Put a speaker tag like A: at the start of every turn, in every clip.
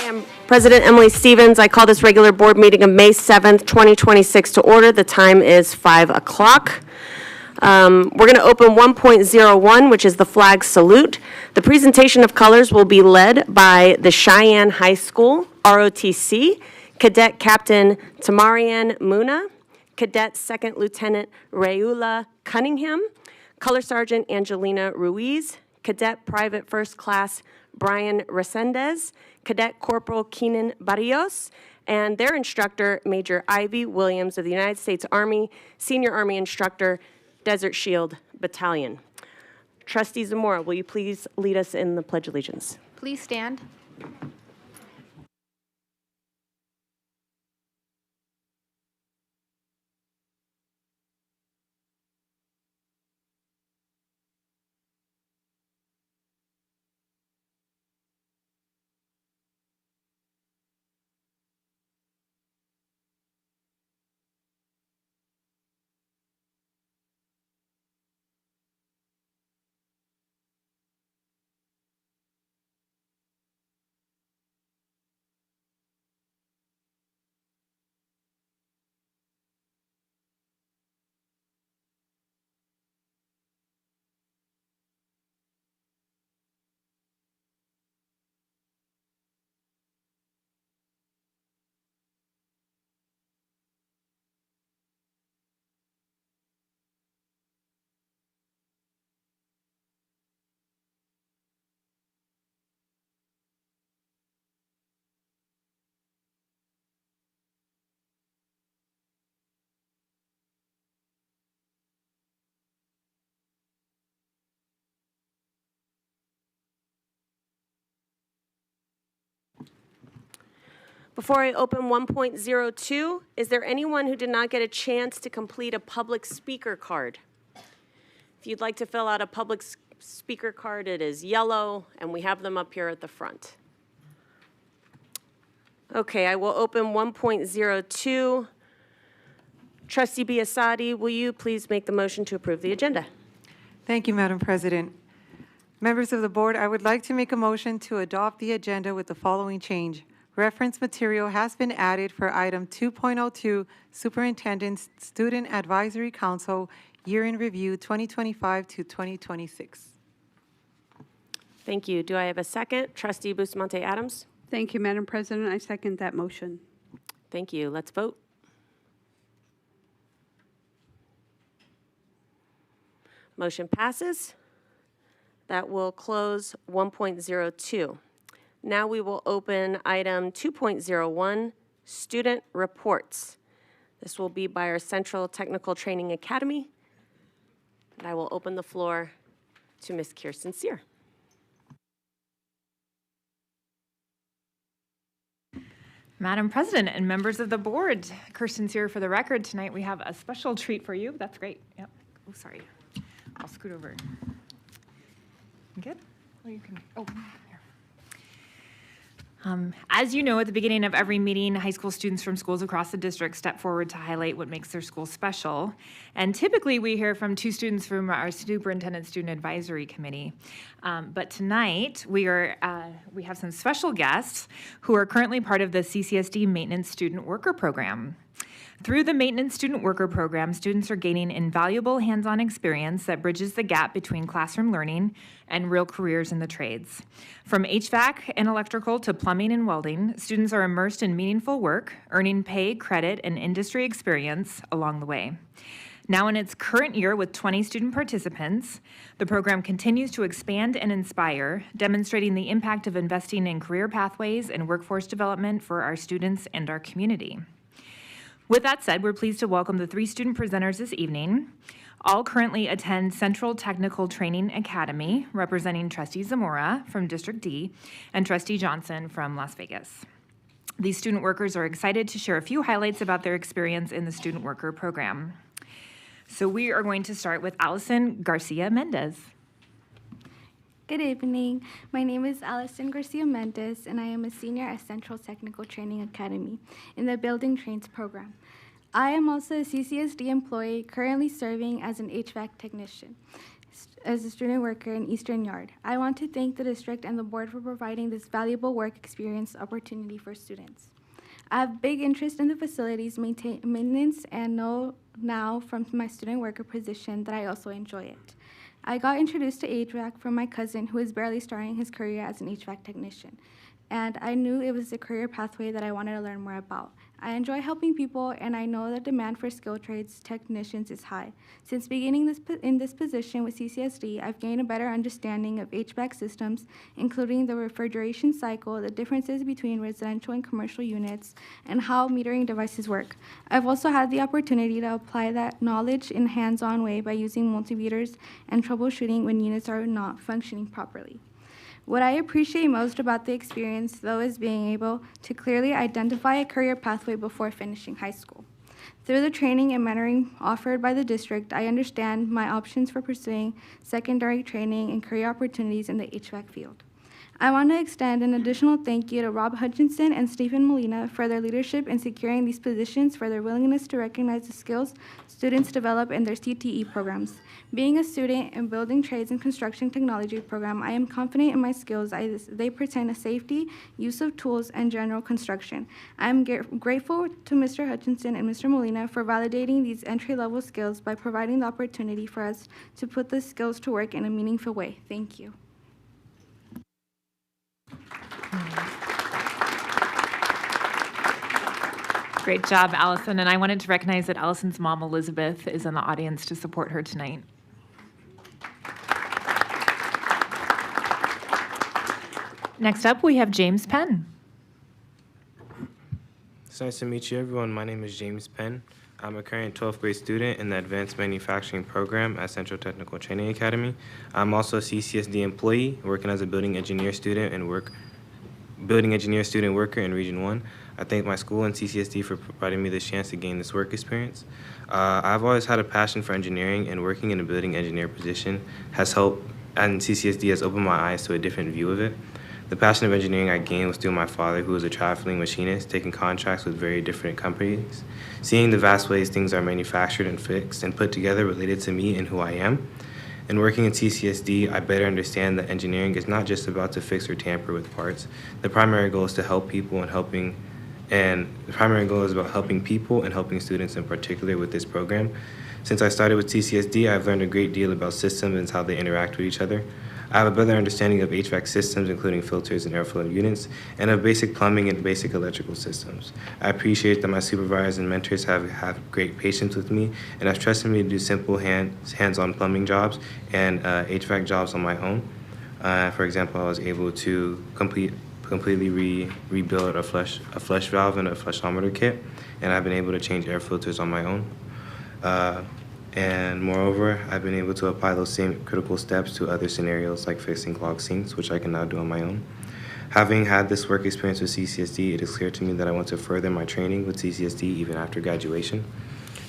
A: I'm President Emily Stevens. I call this regular board meeting of May 7th, 2026 to order. The time is 5 o'clock. We're going to open 1.01, which is the flag salute. The presentation of colors will be led by the Cheyenne High School, ROTC, Cadet Captain Tamarian Muna, Cadet Second Lieutenant Rayula Cunningham, Color Sergeant Angelina Ruiz, Cadet Private First Class Brian Resendez, Cadet Corporal Keenan Barrios, and their instructor, Major Ivy Williams of the United States Army, Senior Army Instructor, Desert Shield Battalion. Trustee Zamora, will you please lead us in the Pledge of Allegiance?
B: Please stand.
A: Before I open 1.02, is there anyone who did not get a chance to complete a public speaker card? If you'd like to fill out a public speaker card, it is yellow, and we have them up here at the front. Okay, I will open 1.02. Trustee Biassadi, will you please make the motion to approve the agenda?
C: Thank you, Madam President. Members of the board, I would like to make a motion to adopt the agenda with the following change. Reference material has been added for item 2.02, Superintendent's Student Advisory Council Year in Review 2025 to 2026.
A: Thank you. Do I have a second? Trustee Bustamante Adams?
D: Thank you, Madam President. I second that motion.
A: Thank you. Let's vote. Motion passes. That will close 1.02. Now we will open item 2.01, student reports. This will be by our Central Technical Training Academy. And I will open the floor to Ms. Kirsten Sear.
E: Madam President and members of the board, Kirsten Sear for the record. Tonight we have a special treat for you. That's great. Yep. Oh, sorry. I'll scoot over. Good? Well, you can. Oh, here. As you know, at the beginning of every meeting, high school students from schools across the district step forward to highlight what makes their school special. And typically we hear from two students from our Superintendent Student Advisory Committee. But tonight we have some special guests who are currently part of the CCSD Maintenance Student Worker Program. Through the Maintenance Student Worker Program, students are gaining invaluable hands-on experience that bridges the gap between classroom learning and real careers in the trades. From HVAC and electrical to plumbing and welding, students are immersed in meaningful work, earning pay, credit, and industry experience along the way. Now in its current year with 20 student participants, the program continues to expand and inspire, demonstrating the impact of investing in career pathways and workforce development for our students and our community. With that said, we're pleased to welcome the three student presenters this evening. All currently attend Central Technical Training Academy, representing Trustee Zamora from District D and Trustee Johnson from Las Vegas. These student workers are excited to share a few highlights about their experience in the student worker program. So we are going to start with Allison Garcia Mendez.
F: Good evening. My name is Allison Garcia Mendez, and I am a senior at Central Technical Training Academy in the Building Trains program. I am also a CCSD employee currently serving as an HVAC technician as a student worker in Eastern Yard. I want to thank the district and the board for providing this valuable work experience opportunity for students. I have big interest in the facilities maintenance and know now from my student worker position that I also enjoy it. I got introduced to HVAC from my cousin who is barely starting his career as an HVAC technician. and I knew it was a career pathway that I wanted to learn more about. I enjoy helping people, and I know the demand for skilled trades technicians is high. Since beginning in this position with CCSD, I've gained a better understanding of HVAC systems, including the refrigeration cycle, the differences between residential and commercial units, and how metering devices work. I've also had the opportunity to apply that knowledge in a hands-on way by using multimeters and troubleshooting when units are not functioning properly. What I appreciate most about the experience, though, is being able to clearly identify a career pathway before finishing high school. Through the training and mentoring offered by the district, I understand my options for pursuing secondary training and career opportunities in the HVAC field. I want to extend an additional thank you to Rob Hutchinson and Stephen Molina for their leadership in securing these positions, for their willingness to recognize the skills students develop in their CTE programs. Being a student in Building Trades and Construction Technology program, I am confident in my skills. They pertain to safety, use of tools, and general construction. I am grateful to Mr. Hutchinson and Mr. Molina for validating these entry-level skills by providing the opportunity for us to put the skills to work in a meaningful way. Thank you.
E: Great job, Allison. And I wanted to recognize that Allison's mom, Elizabeth, is in the audience to support her tonight. Next up, we have James Penn.
B: It's nice to meet you, everyone. My name is James Penn. I'm a current 12th grade student in the Advanced Manufacturing program at Central Technical Training Academy. I'm also a CCSD employee working as a building engineer student worker in Region 1. I thank my school and CCSD for providing me this chance to gain this work experience. I've always had a passion for engineering, and working in a building engineer position has helped, and CCSD has opened my eyes to a different view of it. The passion of engineering I gained was through my father, who was a traveling machinist, taking contracts with very different companies, seeing the vast ways things are manufactured and fixed and put together related to me and who I am. And working in CCSD, I better understand that engineering is not just about to fix or tamper with parts. The primary goal is to help people and the primary goal is about helping people and helping students in particular with this program. Since I started with CCSD, I've learned a great deal about systems and how they interact with each other. I have a better understanding of HVAC systems, including filters and airflow units, and of basic plumbing and basic electrical systems. I appreciate that my supervisors and mentors have great patience with me and have trusted me to do simple hands-on plumbing jobs and HVAC jobs on my own. For example, I was able to completely rebuild a flush valve and a flushometer kit, and I've been able to change air filters on my own. And moreover, I've been able to apply those same critical steps to other scenarios like fixing clogged sinks, which I can now do on my own. Having had this work experience with CCSD, it is clear to me that I want to further my training with CCSD even after graduation.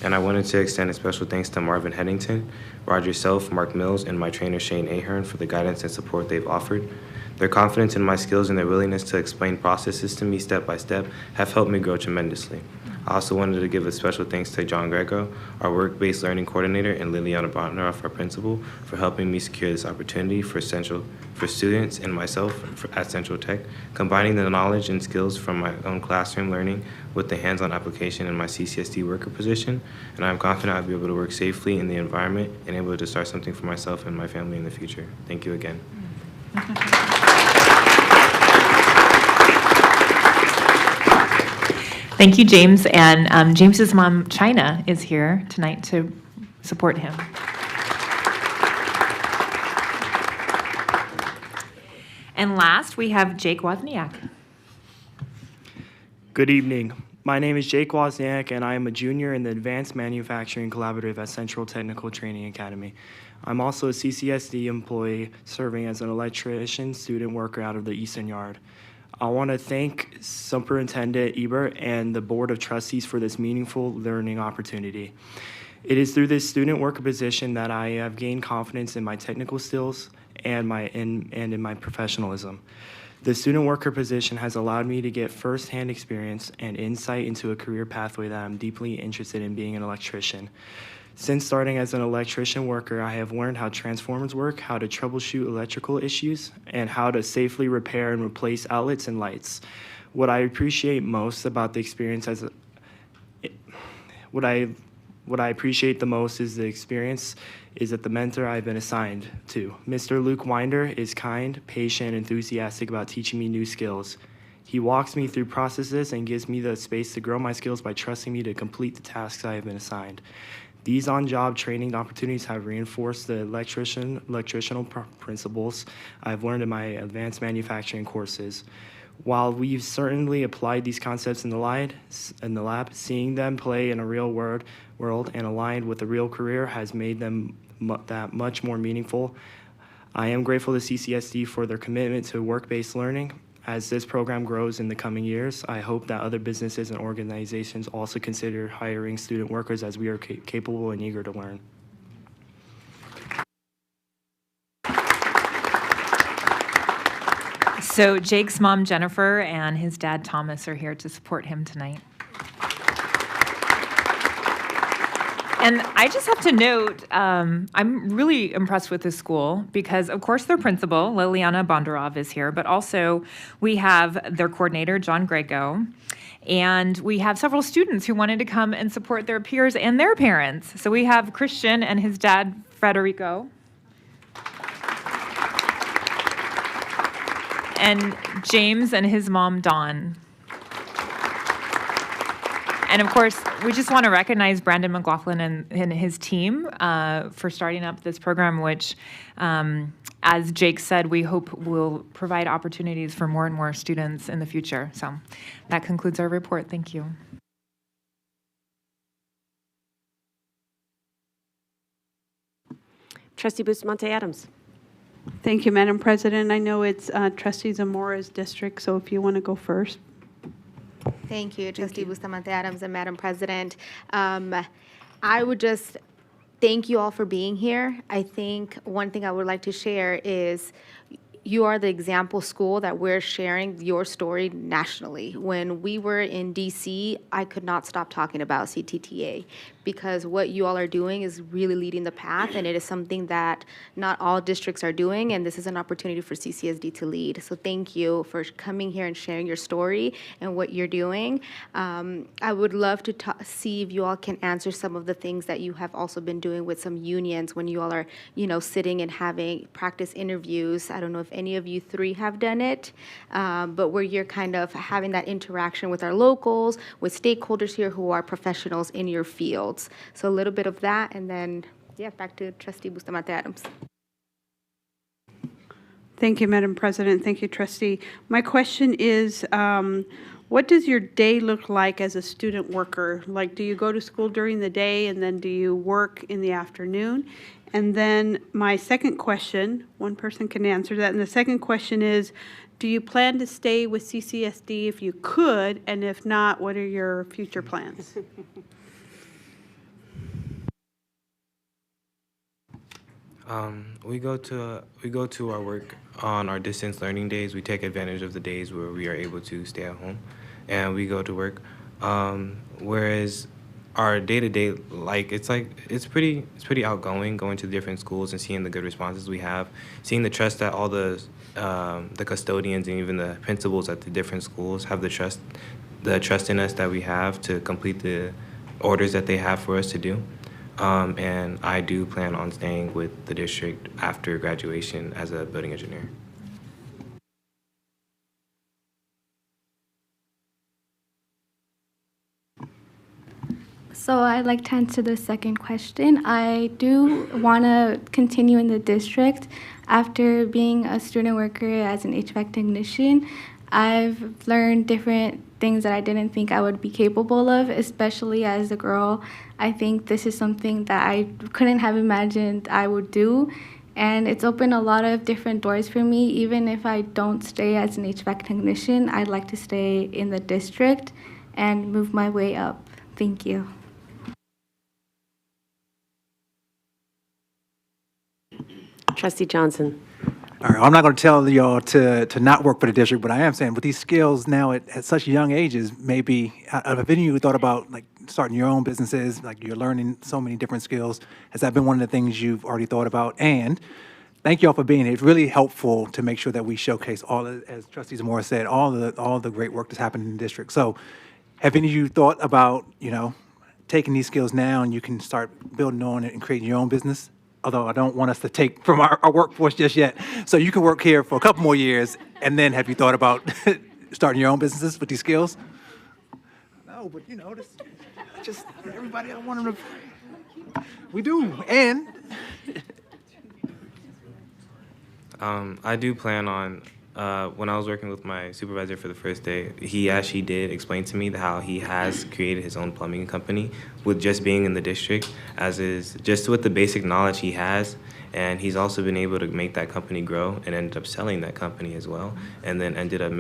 B: And I wanted to extend a special thanks to Marvin Headington, Roger Self, Mark Mills, and my trainer Shane Ahern for the guidance and support they've offered. Their confidence in my skills and their willingness to explain processes to me step by step have helped me grow tremendously. I also wanted to give a special thanks to John Greco, our work-based learning coordinator, and Liliana Botneroff, our principal, for helping me secure this opportunity for students and myself at Central Tech, combining the knowledge and skills from my own classroom learning with the hands-on application in my CCSD worker position. And I'm confident I'll be able to work safely in the environment and able to start something for myself and my family in the future. Thank you again.
E: Thank you, James. And James's mom, China, is here tonight to support him. And last, we have Jake Wozniak.
G: Good evening. My name is Jake Wozniak, and I am a junior in the Advanced Manufacturing Collaborative at Central Technical Training Academy. I'm also a CCSD employee serving as an electrician student worker out of the Eastern Yard. I want to thank Superintendent Ebert and the Board of Trustees for this meaningful learning opportunity. It is through this student worker position that I have gained confidence in my technical skills and in my professionalism. The student worker position has allowed me to get firsthand experience and insight into a career pathway that I'm deeply interested in, being an electrician. Since starting as an electrician worker, I have learned how transformers work, how to troubleshoot electrical issues, and how to safely repair and replace outlets and lights. What I appreciate most about the experience What I appreciate the most is the experience is that the mentor I've been assigned to. Mr. Luke Winder is kind, patient, and enthusiastic about teaching me new skills. He walks me through processes and gives me the space to grow my skills by trusting me to complete the tasks I have been assigned. These on-job training opportunities have reinforced the electrical principles I've learned in my advanced manufacturing courses. While we've certainly applied these concepts in the lab, seeing them play in a real world and aligned with a real career has made them that much more meaningful. I am grateful to CCSD for their commitment to work-based learning. As this program grows in the coming years, I hope that other businesses and organizations also consider hiring student workers as we are capable and eager to learn.
E: So Jake's mom, Jennifer, and his dad, Thomas, are here to support him tonight. And I just have to note, I'm really impressed with this school because, of course, their principal, Liliana Bondarov, is here, but also we have their coordinator, John Grego, and we have several students who wanted to come and support their peers and their parents. So we have Christian and his dad, Federico, and James and his mom, Dawn. And of course, we just want to recognize Brandon McLaughlin and his team for starting up this program, which, as Jake said, we hope will provide opportunities for more and more students in the future. So that concludes our report. Thank you.
A: Trustee Bustamante Adams.
D: Thank you, Madam President. I know it's Trustee Zamora's district, so if you want to go first.
H: Thank you, Trustee Bustamante Adams and Madam President. I would just thank you all for being here. I think one thing I would like to share is you are the example school that we're sharing your story nationally. When we were in DC, I could not stop talking about CTTA because what you all are doing is really leading the path, and it is something that not all districts are doing, and this is an opportunity for CCSD to lead. So thank you for coming here and sharing your story and what you're doing. I would love to see if you all can answer some of the things that you have also been doing with some unions when you all are, sitting and having practice interviews. I don't know if any of you three have done it, but where you're kind of having that interaction with our locals, with stakeholders here who are professionals in your fields. So a little bit of that, and then, back to Trustee Bustamante Adams.
D: Thank you, Madam President. Thank you, Trustee. My question is, what does your day look like as a student worker? Like, do you go to school during the day, and then do you work in the afternoon? And then my second question, one person can answer that, and the second question is, do you plan to stay with CCSD if you could, and if not, what are your future plans?
B: We go to our work on our distance learning days. We take advantage of the days where we are able to stay at home, and we go to work. Whereas our day-to-day, it's pretty outgoing, going to different schools and seeing the good responses we have, seeing the trust that all the custodians and even the principals at the different schools have the trust in us that we have to complete the orders that they have for us to do. And I do plan on staying with the district after graduation as a building engineer.
F: So I'd like to answer the second question. I do want to continue in the district. After being a student worker as an HVAC technician, I've learned different things that I didn't think I would be capable of, especially as a girl. I think this is something that I couldn't have imagined I would do, and it's opened a lot of different doors for me. Even if I don't stay as an HVAC technician, I'd like to stay in the district and move my way up. Thank you.
A: Trustee Johnson.
I: All right, I'm not going to tell y'all to not work for the district, but I am saying with these skills now at such young ages, maybe have any of you thought about like starting your own businesses? Like you're learning so many different skills. Has that been one of the things you've already thought about? And thank you all for being here. It's really helpful to make sure that we showcase as Trustee Zamora said, all the great work that's happening in the district. So have any of you thought about, taking these skills now and you can start building on it and creating your own business. Although I don't want us to take from our workforce just yet. So you can work here for a couple more years, and then have you thought about starting your own businesses with these skills? No, but this, just everybody, I want them to. We do, and.
B: I do plan on, when I was working with my supervisor for the first day, he actually did explain to me how he has created his own plumbing company with just being in the district, as is just with the basic knowledge he has. And he's also been able to make that company grow and ended up selling that company as well. And then ended up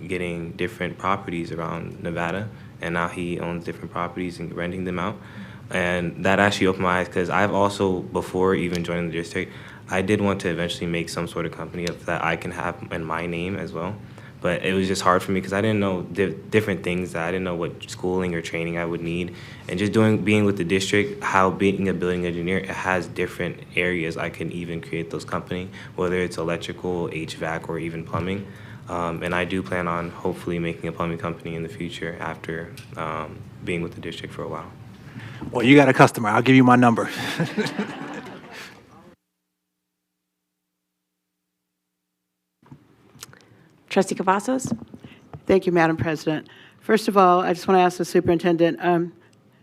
B: getting different properties around Nevada. And now he owns different properties and renting them out. And that actually opened my eyes, because I've also, before even joining the district, I did want to eventually make some sort of company that I can have in my name as well. But it was just hard for me because I didn't know different things. I didn't know what schooling or training I would need. And just being with the district, how being a building engineer, it has different areas I can even create those company, whether it's electrical, HVAC, or even plumbing. And I do plan on hopefully making a plumbing company in the future after being with the district for a while.
I: Well, you got a customer. I'll give you my number.
A: Trustee Cavazos?
J: Thank you, Madam President. First of all, I just want to ask the superintendent,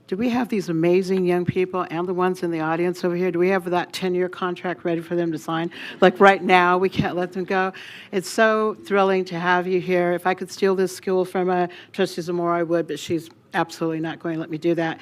J: do we have these amazing young people and the ones in the audience over here? Do we have that 10-year contract ready for them to sign? Like right now, we can't let them go. It's so thrilling to have you here. If I could steal this school from Trustee Zamora, I would, but she's absolutely not going to let me do that.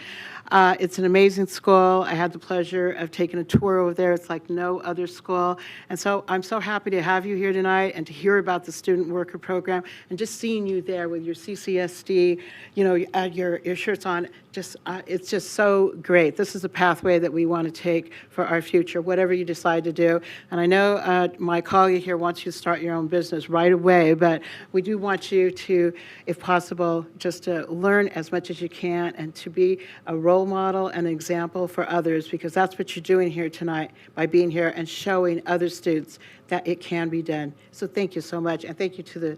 J: It's an amazing school. I had the pleasure of taking a tour over there. It's like no other school. And so I'm so happy to have you here tonight and to hear about the student worker program and just seeing you there with your CCSD, your shirts on. It's just so great. This is a pathway that we want to take for our future, whatever you decide to do. And I know my colleague here wants you to start your own business right away, but we do want you to, if possible, just to learn as much as you can and to be a role model and example for others, because that's what you're doing here tonight by being here and showing other students that it can be done. So thank you so much, and thank you to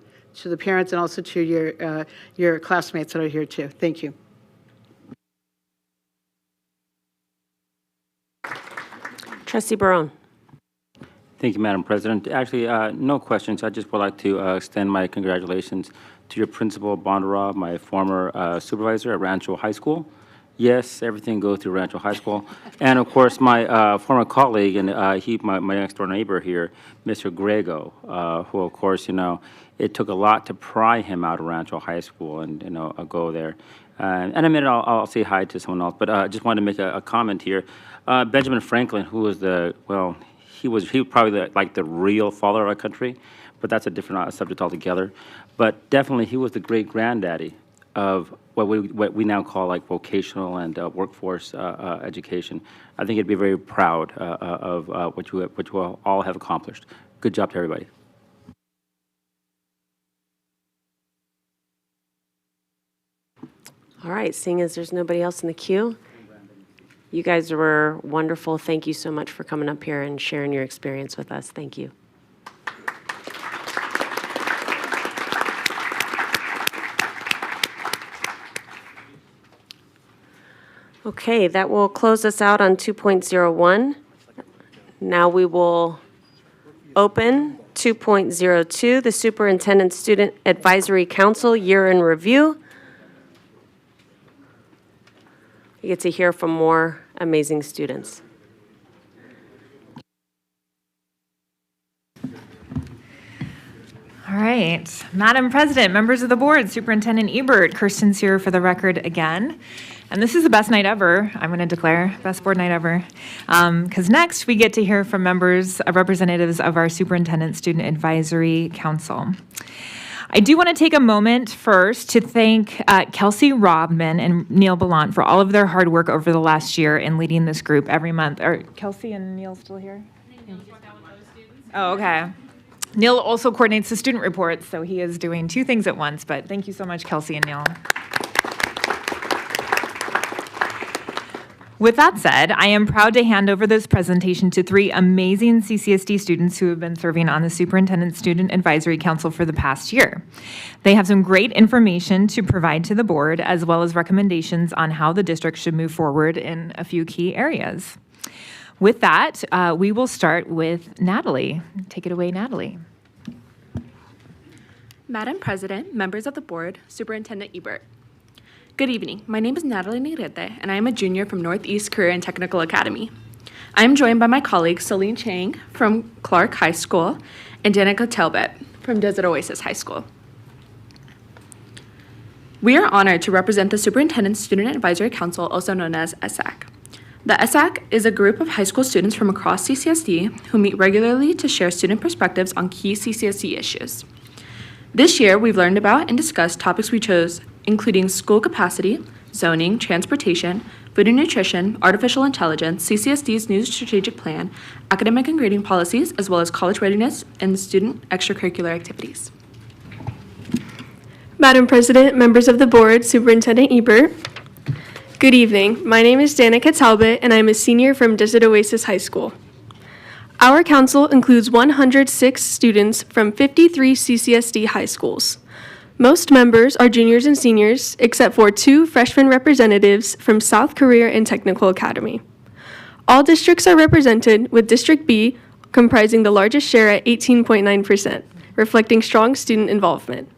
J: the parents and also to your classmates that are here too. Thank you.
A: Trustee Barone?
K: Thank you, Madam President. Actually, no questions. I just would like to extend my congratulations to your principal, Bondarov, my former supervisor at Rancho High School. Yes, everything goes through Rancho High School. And of course, my former colleague and my next door neighbor here, Mr. Grego, who of course, it took a lot to pry him out of Rancho High School and, go there. And in a minute, I'll say hi to someone else, but I just wanted to make a comment here. Benjamin Franklin, who was he was probably like the real father of our country, but that's a different subject altogether. But definitely, he was the great granddaddy of what we now call like vocational and workforce education. I think you'd be very proud of what you all have accomplished. Good job to everybody.
A: All right, seeing as there's nobody else in the queue, you guys were wonderful. Thank you so much for coming up here and sharing your experience with us. Thank you. Okay, that will close us out on 2.01. Now we will open 2.02, the Superintendent Student Advisory Council Year in Review. You get to hear from more amazing students.
E: All right. Madam President, members of the board, Superintendent Ebert, Kirsten's here for the record again. And this is the best night ever, I'm going to declare, best board night ever. Because next we get to hear from representatives of our Superintendent Student Advisory Council. I do want to take a moment first to thank Kelsey Robman and Neil Ballant for all of their hard work over the last year in leading this group every month. Are Kelsey and Neil still here? Oh, okay. Neil also coordinates the student reports, so he is doing two things at once, but thank you so much, Kelsey and Neil. With that said, I am proud to hand over this presentation to three amazing CCSD students who have been serving on the Superintendent Student Advisory Council for the past year. They have some great information to provide to the board, as well as recommendations on how the district should move forward in a few key areas. With that, we will start with Natalie. Take it away, Natalie.
L: Madam President, members of the board, Superintendent Ebert. Good evening. My name is Natalie Negrete, and I am a junior from Northeast Career and Technical Academy. I am joined by my colleagues Celine Chang from Clark High School and Danica Talbot from Desert Oasis High School. We are honored to represent the Superintendent Student Advisory Council, also known as SAC. The SAC is a group of high school students from across CCSD who meet regularly to share student perspectives on key CCSD issues. This year, we've learned about and discussed topics we chose, including school capacity, zoning, transportation, food and nutrition, artificial intelligence, CCSD's new strategic plan, academic and grading policies, as well as college readiness and student extracurricular activities.
M: Madam President, members of the board, Superintendent Ebert. Good evening. My name is Danica Talbot, and I'm a senior from Desert Oasis High School. Our council includes 106 students from 53 CCSD high schools. Most members are juniors and seniors, except for 2 freshman representatives from South Career and Technical Academy. All districts are represented, with District B comprising the largest share at 18.9%, reflecting strong student involvement.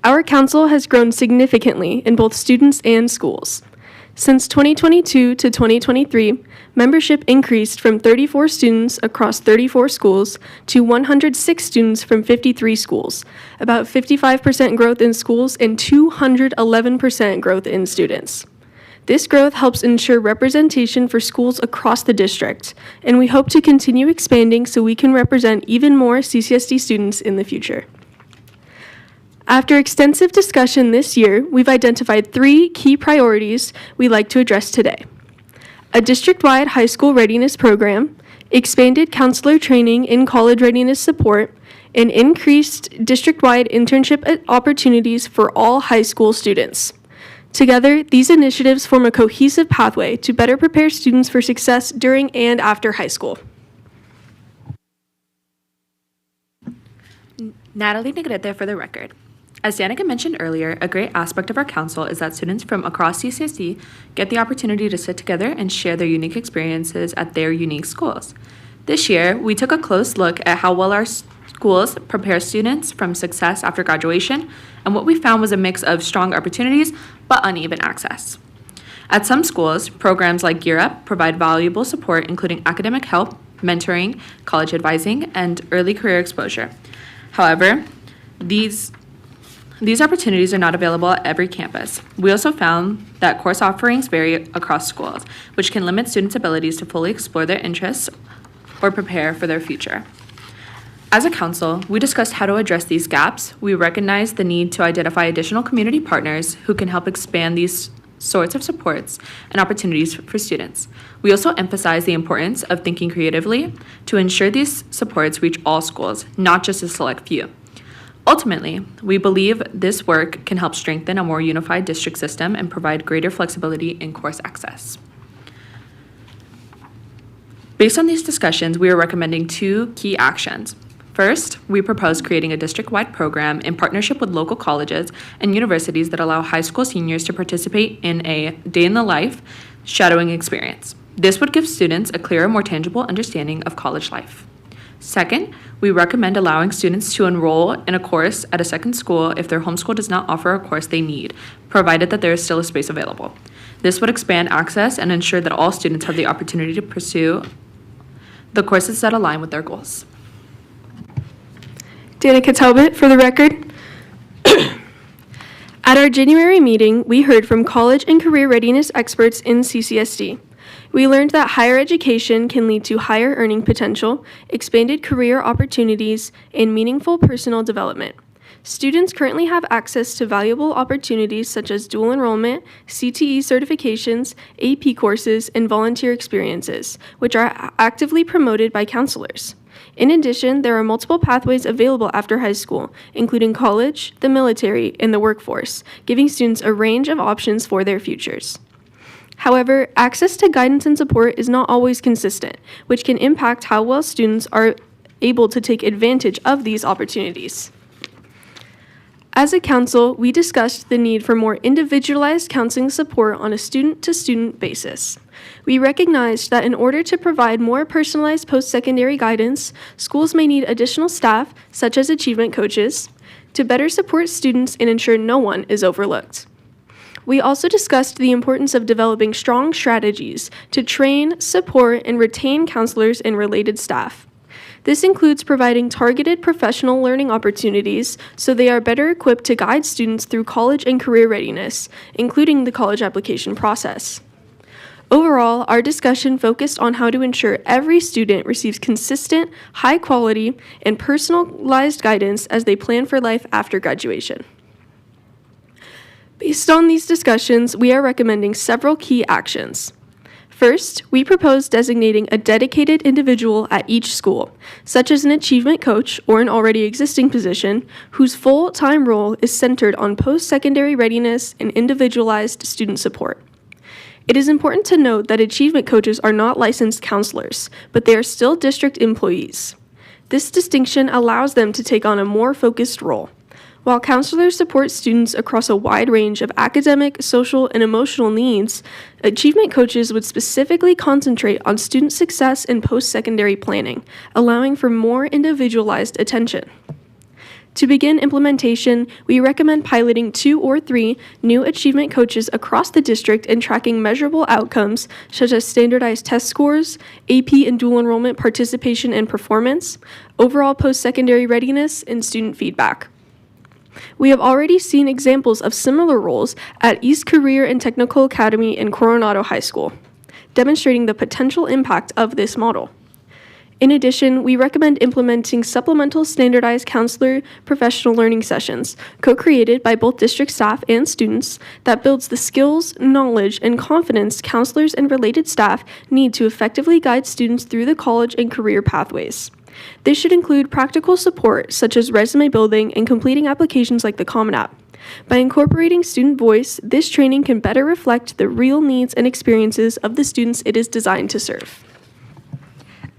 M: Our council has grown significantly in both students and schools. Since 2022 to 2023, membership increased from 34 students across 34 schools to 106 students from 53 schools, about 55% growth in schools and 211% growth in students. This growth helps ensure representation for schools across the district, and we hope to continue expanding so we can represent even more CCSD students in the future. After extensive discussion this year, we've identified 3 key priorities we'd like to address today: a district-wide high school readiness program, expanded counselor training in college readiness support, and increased district-wide internship opportunities for all high school students. Together, these initiatives form a cohesive pathway to better prepare students for success during and after high school.
L: Natalie Negrete for the record. As Danica mentioned earlier, a great aspect of our council is that students from across CCSD get the opportunity to sit together and share their unique experiences at their unique schools. This year, we took a close look at how well our schools prepare students from success after graduation, and what we found was a mix of strong opportunities but uneven access. At some schools, programs like Gear Up provide valuable support, including academic help, mentoring, college advising, and early career exposure. However, these opportunities are not available at every campus. We also found that course offerings vary across schools, which can limit students' abilities to fully explore their interests or prepare for their future. As a council, we discussed how to address these gaps. We recognized the need to identify additional community partners who can help expand these sorts of supports and opportunities for students. We also emphasized the importance of thinking creatively to ensure these supports reach all schools, not just a select few. Ultimately, we believe this work can help strengthen a more unified district system and provide greater flexibility in course access. Based on these discussions, we are recommending 2 key actions. First, we propose creating a district-wide program in partnership with local colleges and universities that allow high school seniors to participate in a day-in-the-life shadowing experience. This would give students a clearer, more tangible understanding of college life. Second, we recommend allowing students to enroll in a course at a second school if their home school does not offer a course they need, provided that there is still a space available. This would expand access and ensure that all students have the opportunity to pursue the courses that align with their goals.
M: Danica Talbot for the record. At our January meeting, we heard from college and career readiness experts in CCSD. We learned that higher education can lead to higher earning potential, expanded career opportunities, and meaningful personal development. Students currently have access to valuable opportunities such as dual enrollment, CTE certifications, AP courses, and volunteer experiences, which are actively promoted by counselors. In addition, there are multiple pathways available after high school, including college, the military, and the workforce, giving students a range of options for their futures. However, access to guidance and support is not always consistent, which can impact how well students are able to take advantage of these opportunities. As a council, we discussed the need for more individualized counseling support on a student-to-student basis. We recognized that in order to provide more personalized post-secondary guidance, schools may need additional staff, such as achievement coaches, to better support students and ensure no one is overlooked. We also discussed the importance of developing strong strategies to train, support, and retain counselors and related staff. This includes providing targeted professional learning opportunities so they are better equipped to guide students through college and career readiness, including the college application process. Overall, our discussion focused on how to ensure every student receives consistent, high quality, and personalized guidance as they plan for life after graduation. Based on these discussions, we are recommending several key actions. First, we propose designating a dedicated individual at each school, such as an achievement coach or an already existing position, whose full-time role is centered on post-secondary readiness and individualized student support. It is important to note that achievement coaches are not licensed counselors, but they are still district employees. This distinction allows them to take on a more focused role. While counselors support students across a wide range of academic, social, and emotional needs, achievement coaches would specifically concentrate on student success and post-secondary planning, allowing for more individualized attention. To begin implementation, we recommend piloting 2 or 3 new achievement coaches across the district and tracking measurable outcomes such as standardized test scores, AP and dual enrollment participation and performance, overall post-secondary readiness, and student feedback. We have already seen examples of similar roles at East Career and Technical Academy and Coronado High School, demonstrating the potential impact of this model. In addition, we recommend implementing supplemental standardized counselor professional learning sessions, co-created by both district staff and students, that builds the skills, knowledge, and confidence counselors and related staff need to effectively guide students through the college and career pathways. This should include practical support, such as resume building and completing applications like the Common App. By incorporating student voice, this training can better reflect the real needs and experiences of the students it is designed to serve.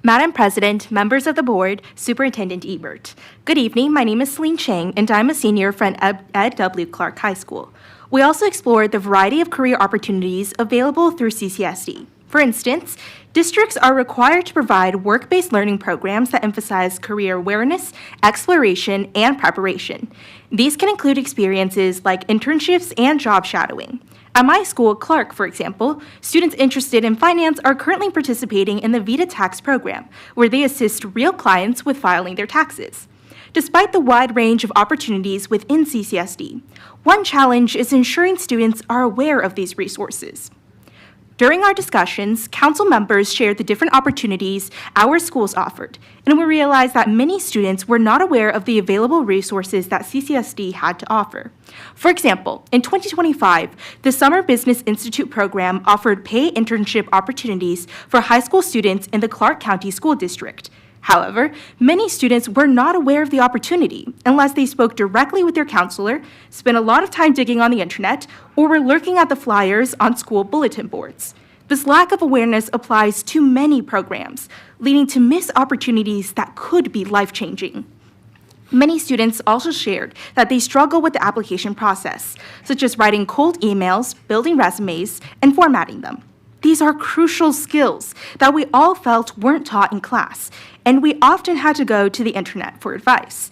N: Madam President, members of the board, Superintendent Ebert. Good evening, my name is Celine Chang, and I'm a senior from Ed W. Clark High School. We also explored the variety of career opportunities available through CCSD. For instance, districts are required to provide work-based learning programs that emphasize career awareness, exploration, and preparation. These can include experiences like internships and job shadowing. At my school, Clark, for example, students interested in finance are currently participating in the Vita Tax program, where they assist real clients with filing their taxes. Despite the wide range of opportunities within CCSD, one challenge is ensuring students are aware of these resources. During our discussions, council members shared the different opportunities our schools offered, and we realized that many students were not aware of the available resources that CCSD had to offer. For example, in 2025, the Summer Business Institute program offered paid internship opportunities for high school students in the Clark County School District. However, many students were not aware of the opportunity unless they spoke directly with their counselor, spent a lot of time digging on the internet, or were lurking at the flyers on school bulletin boards. This lack of awareness applies to many programs, leading to missed opportunities that could be life-changing. Many students also shared that they struggle with the application process, such as writing cold emails, building resumes, and formatting them. These are crucial skills that we all felt weren't taught in class, and we often had to go to the internet for advice.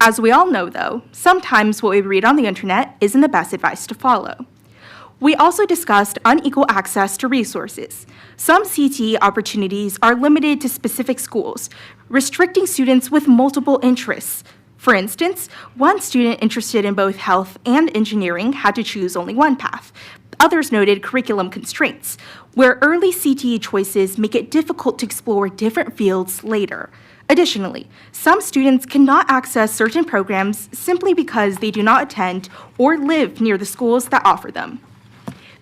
N: As we all know, though, sometimes what we read on the internet isn't the best advice to follow. We also discussed unequal access to resources. Some CTE opportunities are limited to specific schools, restricting students with multiple interests. For instance, one student interested in both health and engineering had to choose only one path. Others noted curriculum constraints, where early CTE choices make it difficult to explore different fields later. Additionally, some students cannot access certain programs simply because they do not attend or live near the schools that offer them.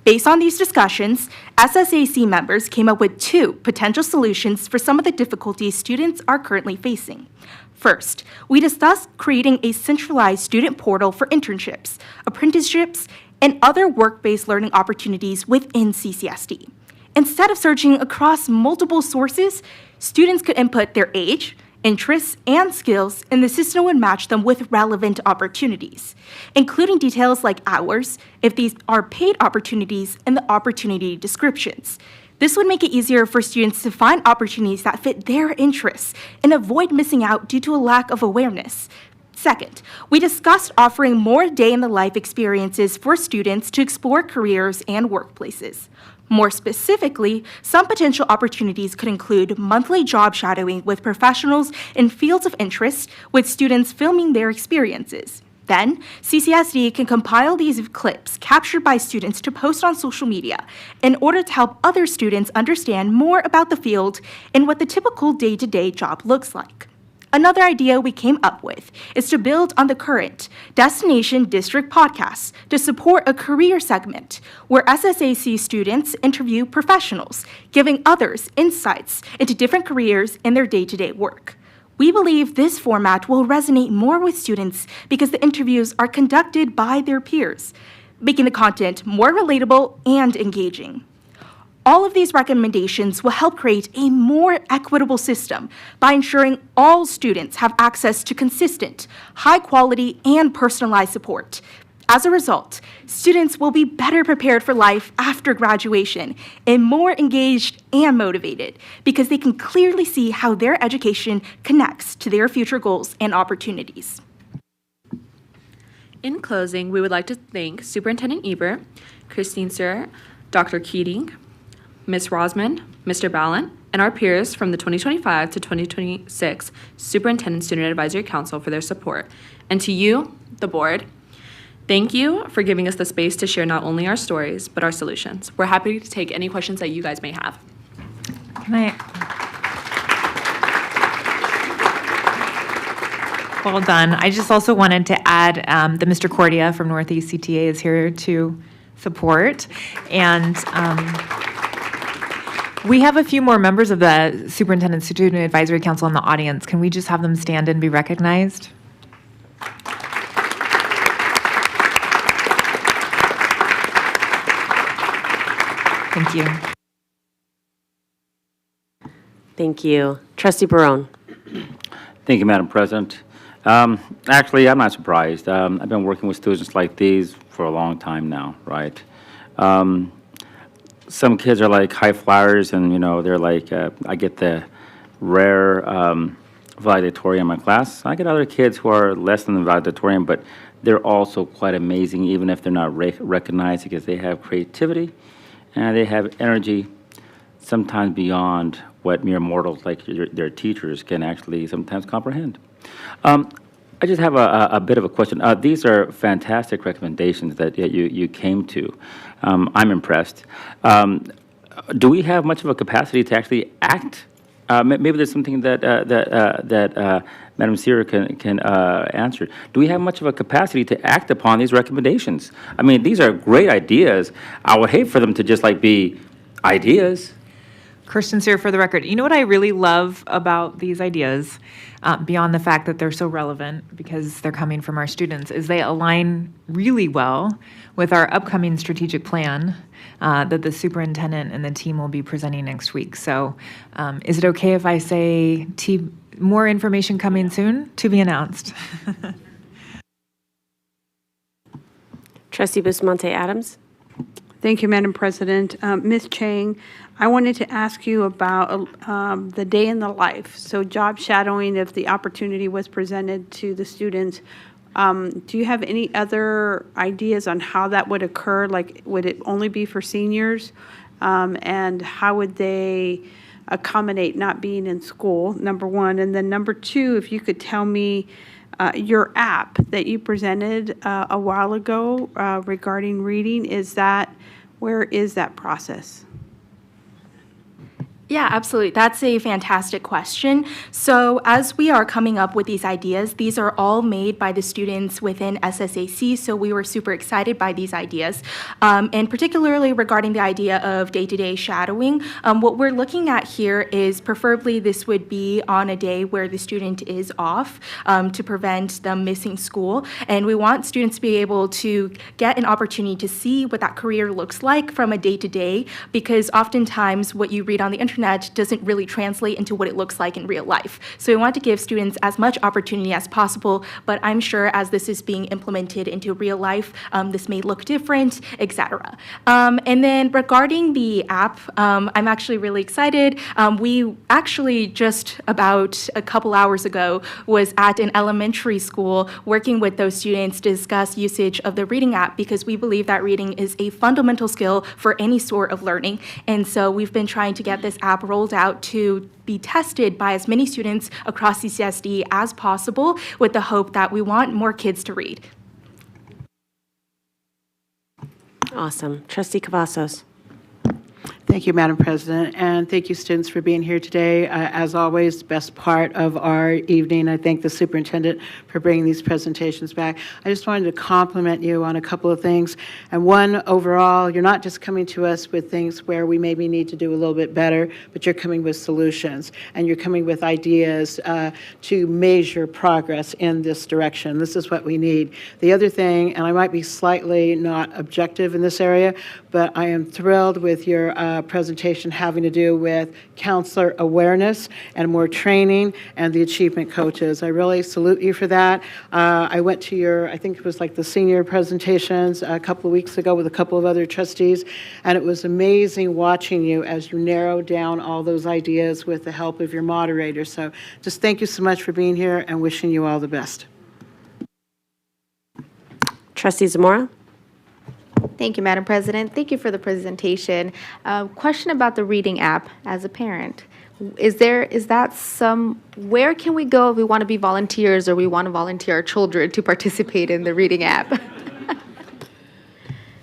N: Based on these discussions, SSAC members came up with 2 potential solutions for some of the difficulties students are currently facing. First, we discussed creating a centralized student portal for internships, apprenticeships, and other work-based learning opportunities within CCSD. Instead of searching across multiple sources, students could input their age, interests, and skills, and the system would match them with relevant opportunities, including details like hours, if these are paid opportunities, and the opportunity descriptions. This would make it easier for students to find opportunities that fit their interests and avoid missing out due to a lack of awareness. Second, we discussed offering more day-in-the-life experiences for students to explore careers and workplaces. More specifically, some potential opportunities could include monthly job shadowing with professionals in fields of interest, with students filming their experiences. Then, CCSD can compile these clips captured by students to post on social media in order to help other students understand more about the field and what the typical day-to-day job looks like. Another idea we came up with is to build on the current Destination District podcast to support a career segment where SSAC students interview professionals, giving others insights into different careers in their day-to-day work. We believe this format will resonate more with students because the interviews are conducted by their peers, making the content more relatable and engaging. All of these recommendations will help create a more equitable system by ensuring all students have access to consistent, high-quality, and personalized support. As a result, students will be better prepared for life after graduation and more engaged and motivated because they can clearly see how their education connects to their future goals and opportunities.
L: In closing, we would like to thank Superintendent Ebert, Christine Sir, Dr. Keating, Ms. Rosman, Mr. Ballant, and our peers from the 2025 to 2026 Superintendent Student Advisory Council for their support. And to you, the board, thank you for giving us the space to share not only our stories, but our solutions. We're happy to take any questions that you guys may have.
E: Can I? Well done. I just also wanted to add that Mr. Cordia from Northeast CTA is here to support. And we have a few more members of the Superintendent Student Advisory Council in the audience. Can we just have them stand and be recognized? Thank you.
A: Thank you. Trustee Barone.
K: Thank you, Madam President. Actually, I'm not surprised. I've been working with students like these for a long time now, right? Some kids are like high flyers, and they're like, I get the rare valedictorian in my class. I get other kids who are less than the valedictorian, but they're also quite amazing, even if they're not recognized, because they have creativity and they have energy, sometimes beyond what mere mortals like their teachers can actually sometimes comprehend. I just have a bit of a question. These are fantastic recommendations that you came to. I'm impressed. Do we have much of a capacity to actually act? Maybe there's something that Madam Seer can answer. Do we have much of a capacity to act upon these recommendations? I mean, these are great ideas. I would hate for them to just be ideas.
E: Kirsten Sear, for the record, you know what I really love about these ideas, beyond the fact that they're so relevant because they're coming from our students, is they align really well with our upcoming strategic plan that the superintendent and the team will be presenting next week. So is it okay if I say more information coming soon to be announced?
A: Trustee Bustamante Adams.
D: Thank you, Madam President. Ms. Chang, I wanted to ask you about the day in the life. So job shadowing, if the opportunity was presented to the students, do you have any other ideas on how that would occur? Like, would it only be for seniors? And how would they accommodate not being in school, number one? And then number two, if you could tell me your app that you presented a while ago regarding reading, where is that process?
N: Yeah, absolutely. That's a fantastic question. So as we are coming up with these ideas, these are all made by the students within SSAC, so we were super excited by these ideas. And particularly regarding the idea of day-to-day shadowing, what we're looking at here is preferably this would be on a day where the student is off to prevent them missing school. And we want students to be able to get an opportunity to see what that career looks like from a day-to-day, because oftentimes what you read on the internet doesn't really translate into what it looks like in real life. So we want to give students as much opportunity as possible, but I'm sure as this is being implemented into real life, this may look different, etc. And then regarding the app, I'm actually really excited. We actually just about a couple hours ago was at an elementary school working with those students to discuss usage of the reading app, because we believe that reading is a fundamental skill for any sort of learning. And so we've been trying to get this app rolled out to be tested by as many students across CCSD as possible, with the hope that we want more kids to read.
A: Awesome. Trustee Cavazos.
J: Thank you, Madam President, and thank you, students, for being here today. As always, best part of our evening. I thank the superintendent for bringing these presentations back. I just wanted to compliment you on a couple of things. And one, overall, you're not just coming to us with things where we maybe need to do a little bit better, but you're coming with solutions, and you're coming with ideas to measure progress in this direction. This is what we need. The other thing, and I might be slightly not objective in this area, but I am thrilled with your presentation having to do with counselor awareness and more training and the achievement coaches. I really salute you for that. I went to your, I think it was like the senior presentations a couple of weeks ago with a couple of other trustees, and it was amazing watching you as you narrowed down all those ideas with the help of your moderator. So just thank you so much for being here and wishing you all the best.
A: Trustee Zamora.
H: Thank you, Madam President. Thank you for the presentation. Question about the reading app as a parent. Where can we go if we want to be volunteers or we want to volunteer our children to participate in the reading app?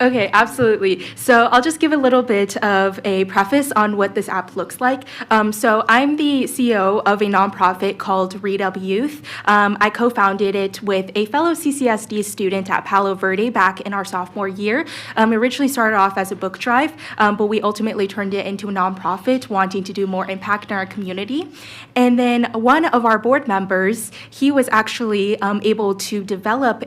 N: Okay, absolutely. So I'll just give a little bit of a preface on what this app looks like. So I'm the CEO of a nonprofit called Read Up Youth. I co-founded it with a fellow CCSD student at Palo Verde back in our sophomore year. It originally started off as a book drive, but we ultimately turned it into a nonprofit wanting to do more impact in our community. And then one of our board members, he was actually able to develop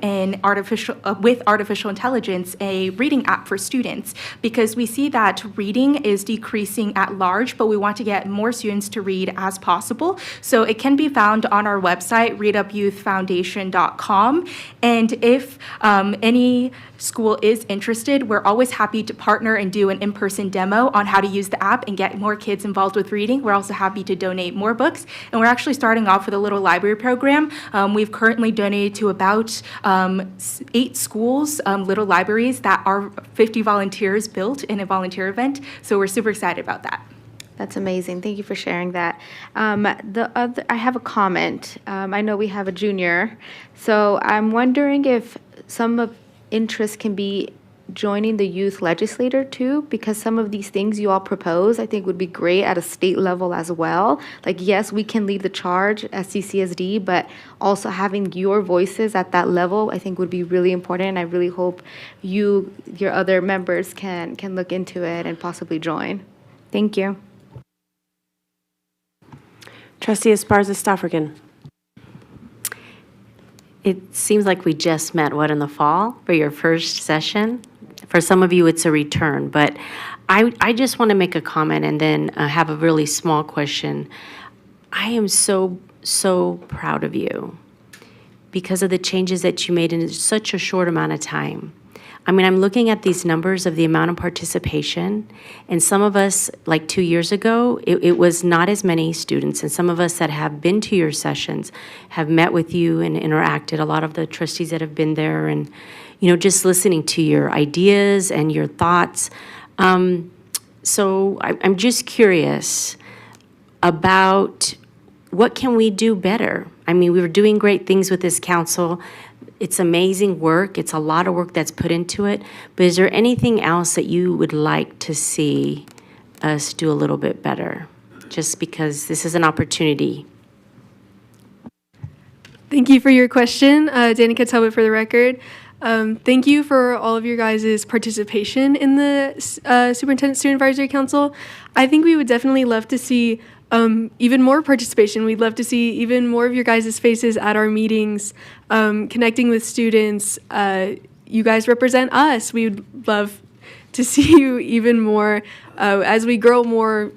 N: with artificial intelligence, a reading app for students, because we see that reading is decreasing at large, but we want to get more students to read as possible. So it can be found on our website, readupyouthfoundation.com. And if any school is interested, we're always happy to partner and do an in-person demo on how to use the app and get more kids involved with reading. We're also happy to donate more books. And we're actually starting off with a little library program. We've currently donated to about 8 schools, little libraries that our 50 volunteers built in a volunteer event. So we're super excited about that.
H: That's amazing. Thank you for sharing that. I have a comment. I know we have a junior, so I'm wondering if some of interest can be joining the youth legislator too, because some of these things you all propose, I think would be great at a state level as well. Like, yes, we can lead the charge as CCSD, but also having your voices at that level, I think would be really important. And I really hope your other members can look into it and possibly join. Thank you.
A: Trustee Esparza-Staffordin.
O: It seems like we just met, in the fall for your first session? For some of you, it's a return, but I just want to make a comment and then have a really small question. I am so proud of you because of the changes that you made in such a short amount of time. I mean, I'm looking at these numbers of the amount of participation, and some of us, like 2 years ago, it was not as many students, and some of us that have been to your sessions have met with you and interacted, a lot of the trustees that have been there, and just listening to your ideas and your thoughts. So I'm just curious about what can we do better? I mean, we were doing great things with this council. It's amazing work. It's a lot of work that's put into it. But is there anything else that you would like to see us do a little bit better? just because this is an opportunity.
M: Thank you for your question. Danica Talbot for the record. Thank you for all of your guys' participation in the Superintendent Student Advisory Council. I think we would definitely love to see even more participation. We'd love to see even more of your guys' faces at our meetings, connecting with students. You guys represent us. We would love to see you even more. As we grow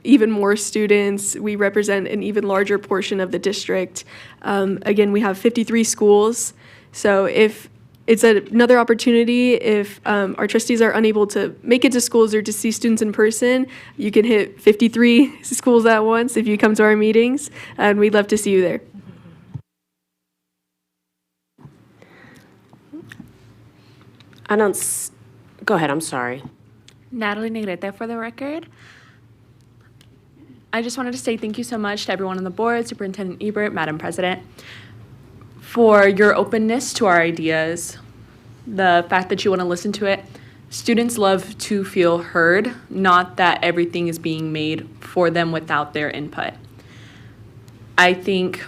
M: even more students, we represent an even larger portion of the district. Again, we have 53 schools, so if it's another opportunity, if our trustees are unable to make it to schools or to see students in person, you can hit 53 schools at once if you come to our meetings, and we'd love to see you there.
A: Go ahead, I'm sorry.
L: Natalie Negrete for the record. I just wanted to say thank you so much to everyone on the board, Superintendent Ebert, Madam President, for your openness to our ideas, the fact that you want to listen to it. Students love to feel heard, not that everything is being made for them without their input. I think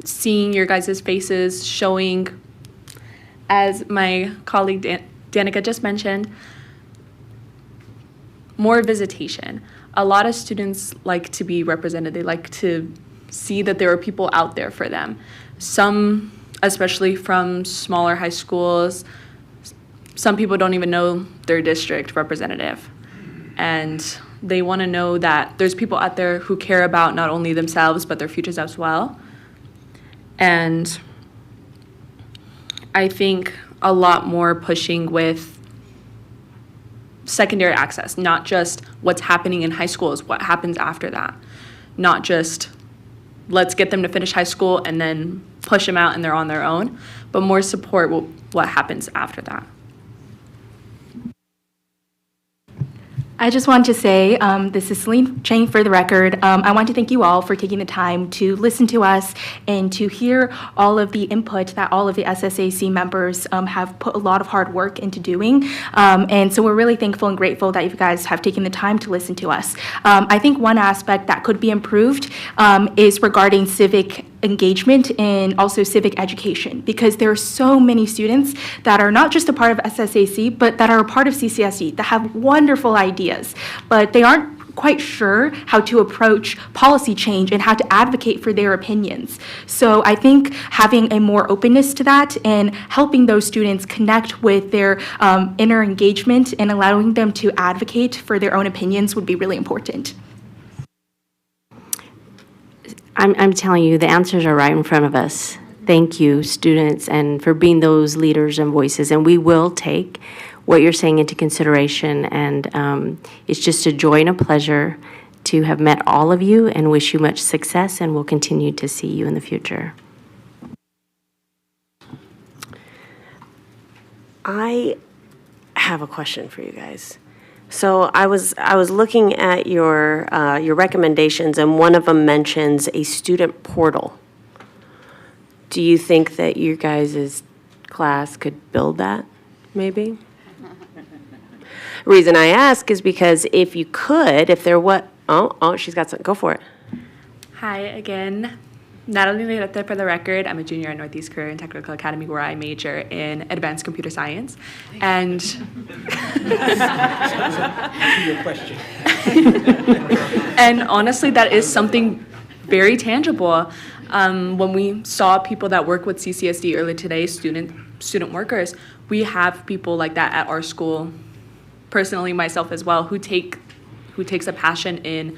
L: seeing your guys' faces, showing, as my colleague Danica just mentioned, more visitation. A lot of students like to be represented. They like to see that there are people out there for them. Some, especially from smaller high schools, some people don't even know their district representative. And they want to know that there's people out there who care about not only themselves, but their futures as well. And I think a lot more pushing with secondary access, not just what's happening in high school, is what happens after that. Not just let's get them to finish high school and then push them out and they're on their own, but more support what happens after that.
N: I just want to say, this is Celine Chang for the record. I want to thank you all for taking the time to listen to us and to hear all of the input that all of the SSAC members have put a lot of hard work into doing. And so we're really thankful and grateful that you guys have taken the time to listen to us. I think one aspect that could be improved is regarding civic engagement and also civic education, because there are so many students that are not just a part of SSAC, but that are a part of CCSD that have wonderful ideas, but they aren't quite sure how to approach policy change and how to advocate for their opinions. So I think having a more openness to that and helping those students connect with their inner engagement and allowing them to advocate for their own opinions would be really important.
O: I'm telling you, the answers are right in front of us. Thank you, students, and for being those leaders and voices. And we will take what you're saying into consideration. And it's just a joy and a pleasure to have met all of you and wish you much success. And we'll continue to see you in the future.
A: I have a question for you guys. So I was looking at your recommendations, and one of them mentions a student portal. Do you think that you guys' class could build that, maybe? Reason I ask is because if you could, if there what? Oh, she's got something. Go for it.
L: Hi again. Natalie Negrete for the record. I'm a junior at Northeast Career and Technical Academy, where I major in advanced computer science. And and honestly, that is something very tangible. When we saw people that work with CCSD earlier today, student workers, we have people like that at our school. Personally, myself as well, who takes a passion in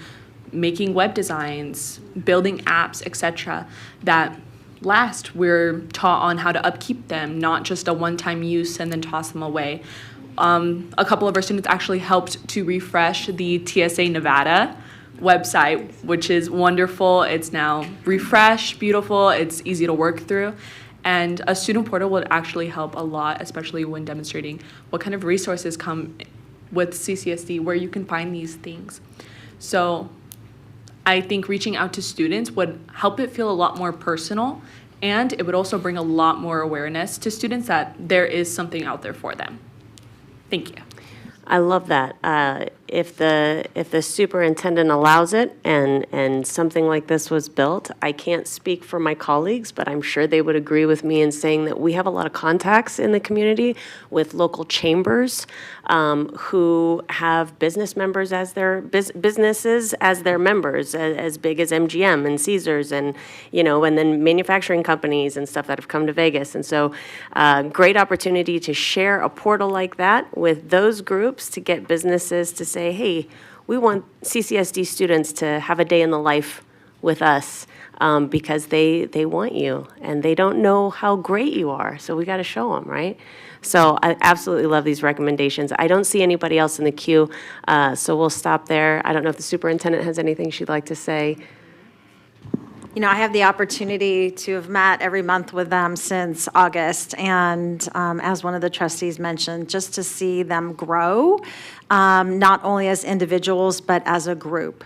L: making web designs, building apps, etc., that last. We're taught on how to upkeep them, not just a one-time use and then toss them away. A couple of our students actually helped to refresh the TSA Nevada website, which is wonderful. It's now refreshed, beautiful, it's easy to work through. And a student portal would actually help a lot, especially when demonstrating what kind of resources come with CCSD, where you can find these things. So I think reaching out to students would help it feel a lot more personal, and it would also bring a lot more awareness to students that there is something out there for them. Thank you.
A: I love that. if the superintendent allows it and something like this was built, I can't speak for my colleagues, but I'm sure they would agree with me in saying that we have a lot of contacts in the community with local chambers who have business members as their businesses as their members, as big as MGM and Caesars and, and then manufacturing companies and stuff that have come to Vegas. And so great opportunity to share a portal like that with those groups to get businesses to say, hey, we want CCSD students to have a day in the life with us because they want you and they don't know how great you are. So we got to show them, right? So I absolutely love these recommendations. I don't see anybody else in the queue, so we'll stop there. I don't know if the superintendent has anything she'd like to say.
P: I have the opportunity to have met every month with them since August, and as one of the trustees mentioned, just to see them grow, not only as individuals, but as a group.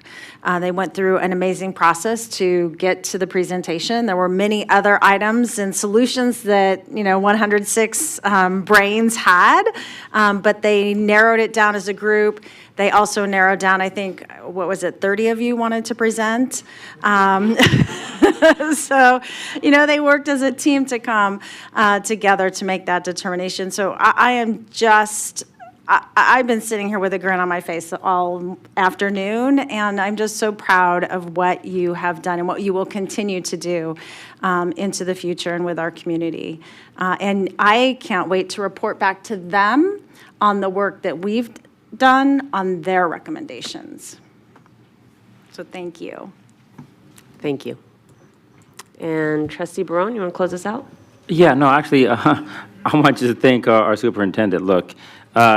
P: They went through an amazing process to get to the presentation. There were many other items and solutions that, 106 brains had, but they narrowed it down as a group. They also narrowed down, I think, 30 of you wanted to present? So, they worked as a team to come together to make that determination. So I've been sitting here with a grin on my face all afternoon, and I'm just so proud of what you have done and what you will continue to do into the future and with our community. And I can't wait to report back to them on the work that we've done on their recommendations. So thank you.
A: Thank you. And Trustee Barone, you want to close us out?
K: Yeah, no, actually, I want you to thank our superintendent. Look,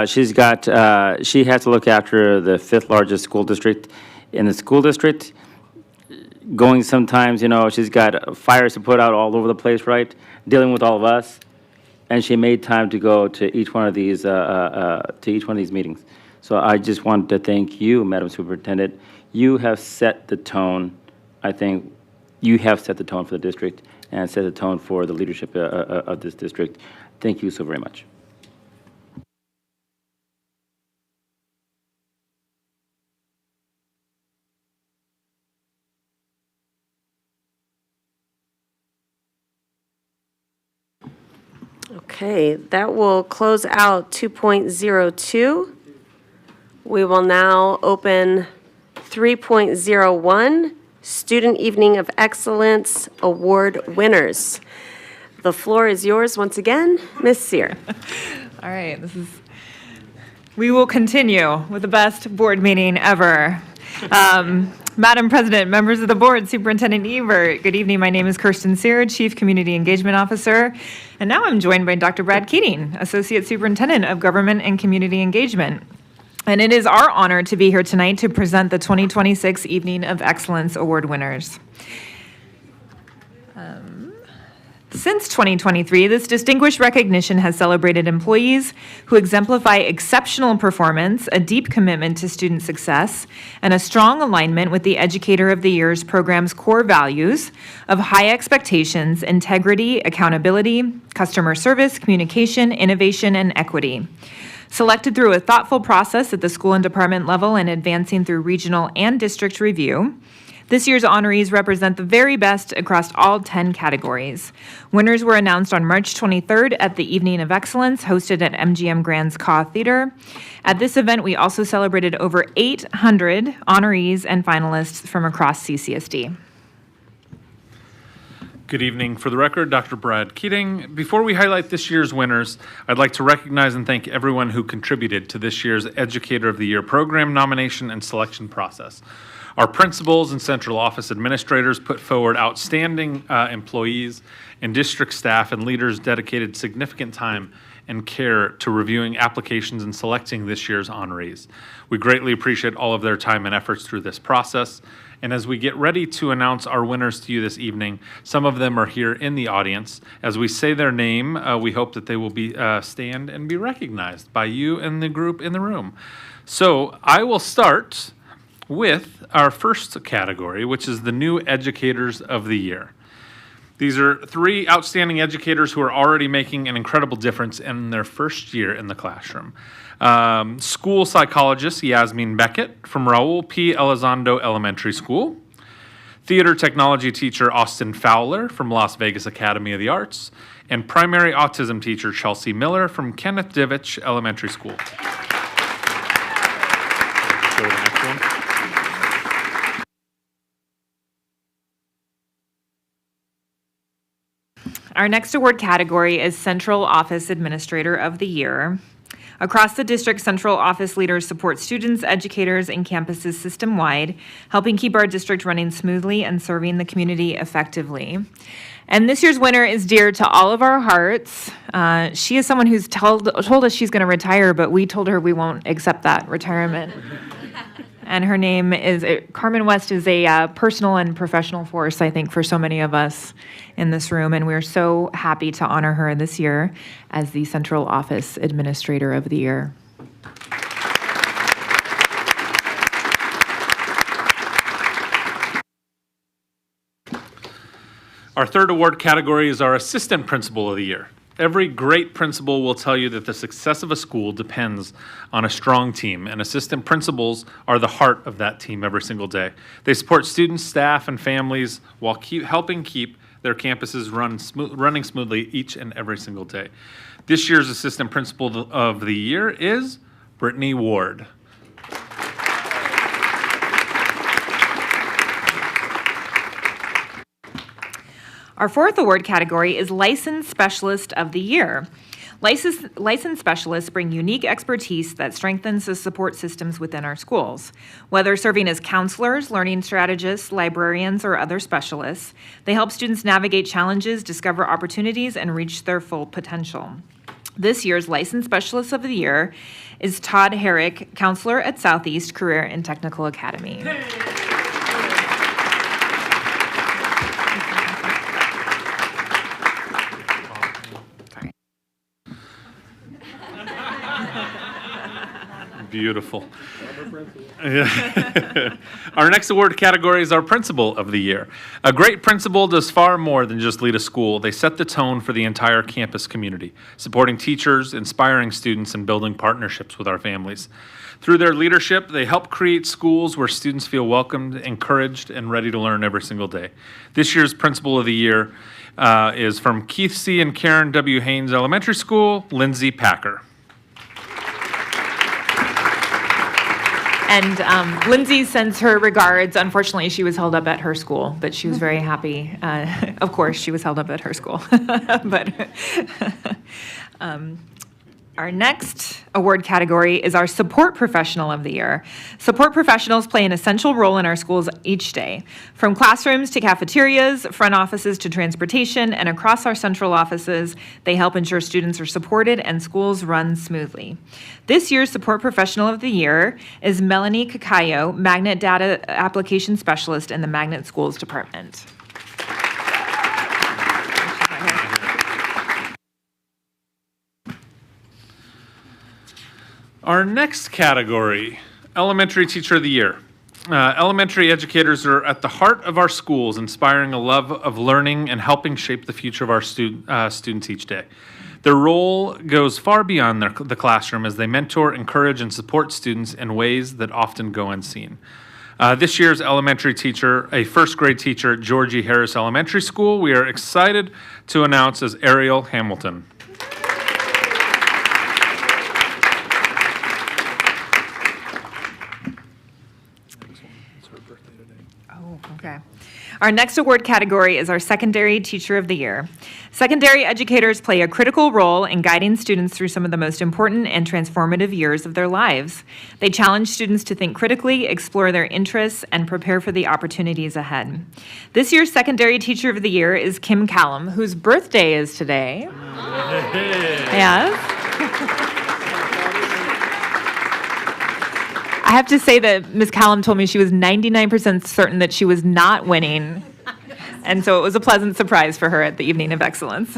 K: she has to look after the 5th largest school district in the school district. Going sometimes, she's got fires to put out all over the place, right? Dealing with all of us. And she made time to go to each one of these meetings. So I just wanted to thank you, Madam Superintendent. You have set the tone. I think you have set the tone for the district and set the tone for the leadership of this district. Thank you so very much.
A: Okay, that will close out 2.02. We will now open 3.01, Student Evening of Excellence Award winners. The floor is yours once again, Ms. Sear.
E: All right, we will continue with the best board meeting ever. Madam President, members of the board, Superintendent Ebert, good evening. My name is Kirsten Sear, Chief Community Engagement Officer, and now I'm joined by Dr. Brad Keating, Associate Superintendent of Government and Community Engagement. And it is our honor to be here tonight to present the 2026 Evening of Excellence Award winners. Since 2023, this distinguished recognition has celebrated employees who exemplify exceptional performance, a deep commitment to student success, and a strong alignment with the Educator of the Year's program's core values of high expectations, integrity, accountability, customer service, communication, innovation, and equity. Selected through a thoughtful process at the school and department level and advancing through regional and district review, this year's honorees represent the very best across all 10 categories. Winners were announced on March 23rd at the Evening of Excellence, hosted at MGM Grand's Caw Theater. At this event, we also celebrated over 800 honorees and finalists from across CCSD.
Q: Good evening. For the record, Dr. Brad Keating. Before we highlight this year's winners, I'd like to recognize and thank everyone who contributed to this year's Educator of the Year program nomination and selection process. Our principals and central office administrators put forward outstanding employees, and district staff and leaders dedicated significant time and care to reviewing applications and selecting this year's honorees. We greatly appreciate all of their time and efforts through this process. And as we get ready to announce our winners to you this evening, some of them are here in the audience. As we say their name, we hope that they will be stand and be recognized by you and the group in the room. So I will start with our first category, which is the New Educators of the Year. These are 3 outstanding educators who are already making an incredible difference in their first year in the classroom. School psychologist Yasmin Beckett from Raul P. Elizondo Elementary School. Theater technology teacher Austin Fowler from Las Vegas Academy of the Arts. And primary autism teacher Chelsea Miller from Kenneth Divich Elementary School. Show the next one.
E: Our next award category is Central Office Administrator of the Year. Across the district, central office leaders support students, educators, and campuses system-wide, helping keep our district running smoothly and serving the community effectively. And this year's winner is dear to all of our hearts. She is someone who's told us she's going to retire, but we told her we won't accept that retirement. And her name is, Carmen West is a personal and professional force, I think, for so many of us in this room. And we're so happy to honor her this year as the Central Office Administrator of the Year.
Q: Our third award category is our Assistant Principal of the Year. Every great principal will tell you that the success of a school depends on a strong team, and assistant principals are the heart of that team every single day. They support students, staff, and families while helping keep their campuses running smoothly each and every single day. This year's Assistant Principal of the Year is Brittany Ward.
E: Our fourth award category is Licensed Specialist of the Year. Licensed specialists bring unique expertise that strengthens the support systems within our schools. Whether serving as counselors, learning strategists, librarians, or other specialists, they help students navigate challenges, discover opportunities, and reach their full potential. This year's Licensed Specialist of the Year is Todd Herrick, counselor at Southeast Career and Technical Academy.
Q: Beautiful. Our next award category is our Principal of the Year. A great principal does far more than just lead a school. They set the tone for the entire campus community, supporting teachers, inspiring students, and building partnerships with our families. Through their leadership, they help create schools where students feel welcomed, encouraged, and ready to learn every single day. This year's Principal of the Year is from Keith C. and Karen W. Haynes Elementary School, Lindsay Packer.
E: And Lindsay sends her regards. Unfortunately, she was held up at her school, but she was very happy. Of course, she was held up at her school. But our next award category is our Support Professional of the Year. Support professionals play an essential role in our schools each day. From classrooms to cafeterias, front offices to transportation, and across our central offices, they help ensure students are supported and schools run smoothly. This year's Support Professional of the Year is Melanie Kakayo, Magnet Data Application Specialist in the Magnet Schools Department.
Q: Our next category, Elementary Teacher of the Year. Elementary educators are at the heart of our schools, inspiring a love of learning and helping shape the future of our students each day. Their role goes far beyond the classroom as they mentor, encourage, and support students in ways that often go unseen. This year's elementary teacher, a first grade teacher at Georgie Harris Elementary School, we are excited to announce as Ariel Hamilton.
E: Okay. Our next award category is our Secondary Teacher of the Year. Secondary educators play a critical role in guiding students through some of the most important and transformative years of their lives. They challenge students to think critically, explore their interests, and prepare for the opportunities ahead. This year's Secondary Teacher of the Year is Kim Callum, whose birthday is today. Yes. I have to say that Ms. Callum told me she was 99% certain that she was not winning. And so it was a pleasant surprise for her at the Evening of Excellence.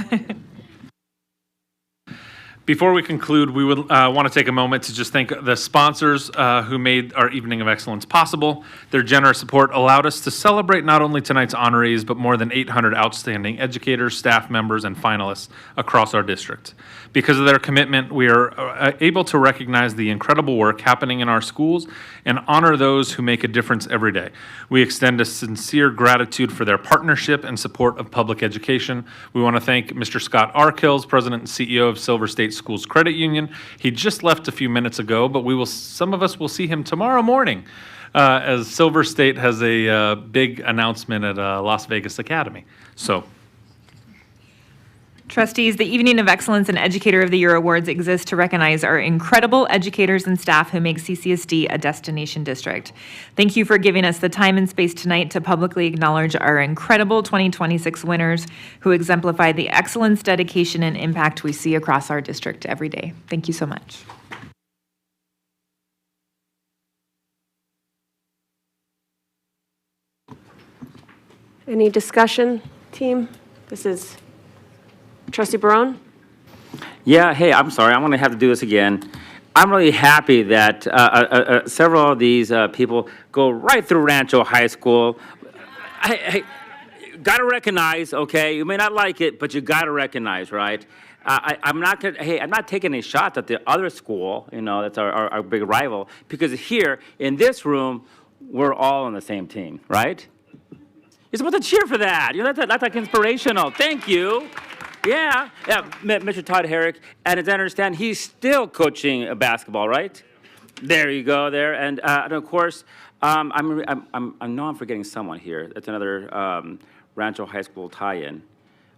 Q: Before we conclude, we would want to take a moment to just thank the sponsors who made our Evening of Excellence possible. Their generous support allowed us to celebrate not only tonight's honorees, but more than 800 outstanding educators, staff members, and finalists across our district. Because of their commitment, we are able to recognize the incredible work happening in our schools and honor those who make a difference every day. We extend a sincere gratitude for their partnership and support of public education. We want to thank Mr. Scott Arkills, President and CEO of Silver State Schools Credit Union. He just left a few minutes ago, but some of us will see him tomorrow morning as Silver State has a big announcement at Las Vegas Academy. So.
E: Trustees, the Evening of Excellence and Educator of the Year Awards exist to recognize our incredible educators and staff who make CCSD a destination district. Thank you for giving us the time and space tonight to publicly acknowledge our incredible 2026 winners who exemplify the excellence, dedication, and impact we see across our district every day. Thank you so much.
A: Any discussion, team? This is Trustee Barone?
K: Yeah, hey, I'm sorry, I'm going to have to do this again. I'm really happy that several of these people go right through Rancho High School. Hey, got to recognize, okay, you may not like it, but you got to recognize, right? I'm not taking a shot at the other school, that's our big rival, because here, in this room, we're all on the same team, right? You're supposed to cheer for that. That's like inspirational. Thank you. Yeah, Mr. Todd Herrick, and as I understand, he's still coaching basketball, right? There you go, there, and of course, I know I'm forgetting someone here. That's another Rancho High School tie-in.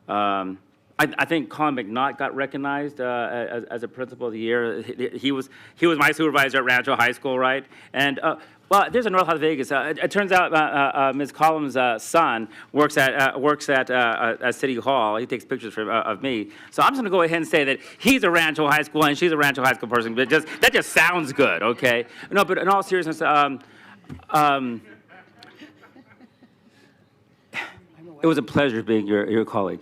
K: I think Colin McNaught got recognized as a Principal of the Year. He was my supervisor at Rancho High School, right? And well, there's a North Las Vegas. It turns out Ms. Collins' son works at City Hall. He takes pictures of me. So I'm just going to go ahead and say that he's a Rancho High School and she's a Rancho High School person. But that just sounds good, okay? No, but in all seriousness, it was a pleasure being your colleague.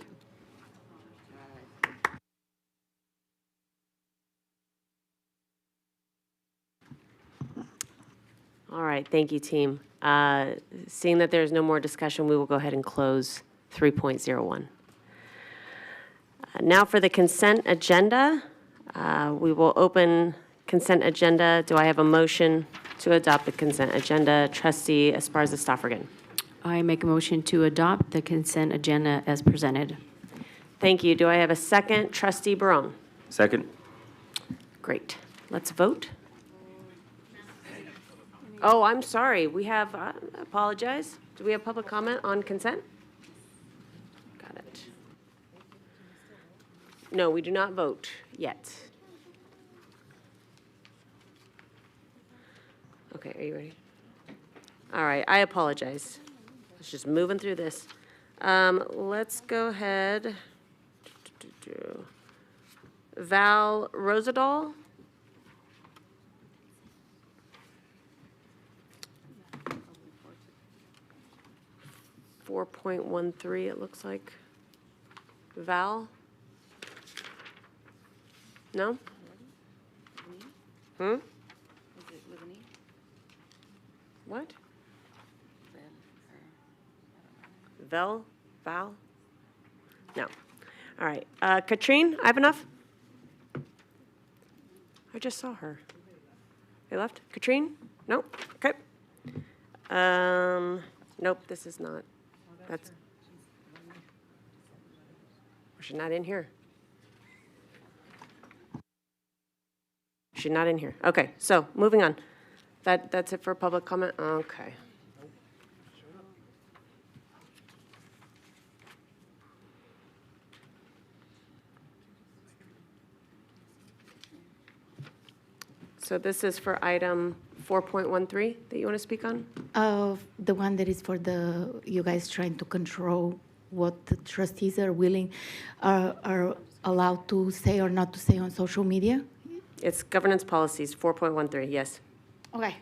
A: All right, thank you, team. Seeing that there's no more discussion, we will go ahead and close 3.01. Now for the consent agenda. We will open consent agenda. Do I have a motion to adopt the consent agenda? Trustee Esparza-Stoffergen.
O: I make a motion to adopt the consent agenda as presented.
A: Thank you. Do I have a second? Trustee Barone.
K: Second.
A: Great. Let's vote. Oh, I'm sorry. We have, I apologize. Do we have public comment on consent? Got it. No, we do not vote yet. Okay, are you ready? All right, I apologize. Let's just moving through this. Let's go ahead. Val Rosadol. .13, it looks like. Val? No? What? Val? Val? No. All right. Katrine, I have enough? I just saw her. They left? Katrine? Nope. Okay. Nope, this is not. That's. She's not in here. She's not in here. Okay, so moving on. That's it for public comment? Okay. So this is for item 4.13 that you want to speak on?
R: The one that is for you guys trying to control what the trustees are allowed to say or not to say on social media?
A: It's governance policies, 4.13, yes.
R: Okay,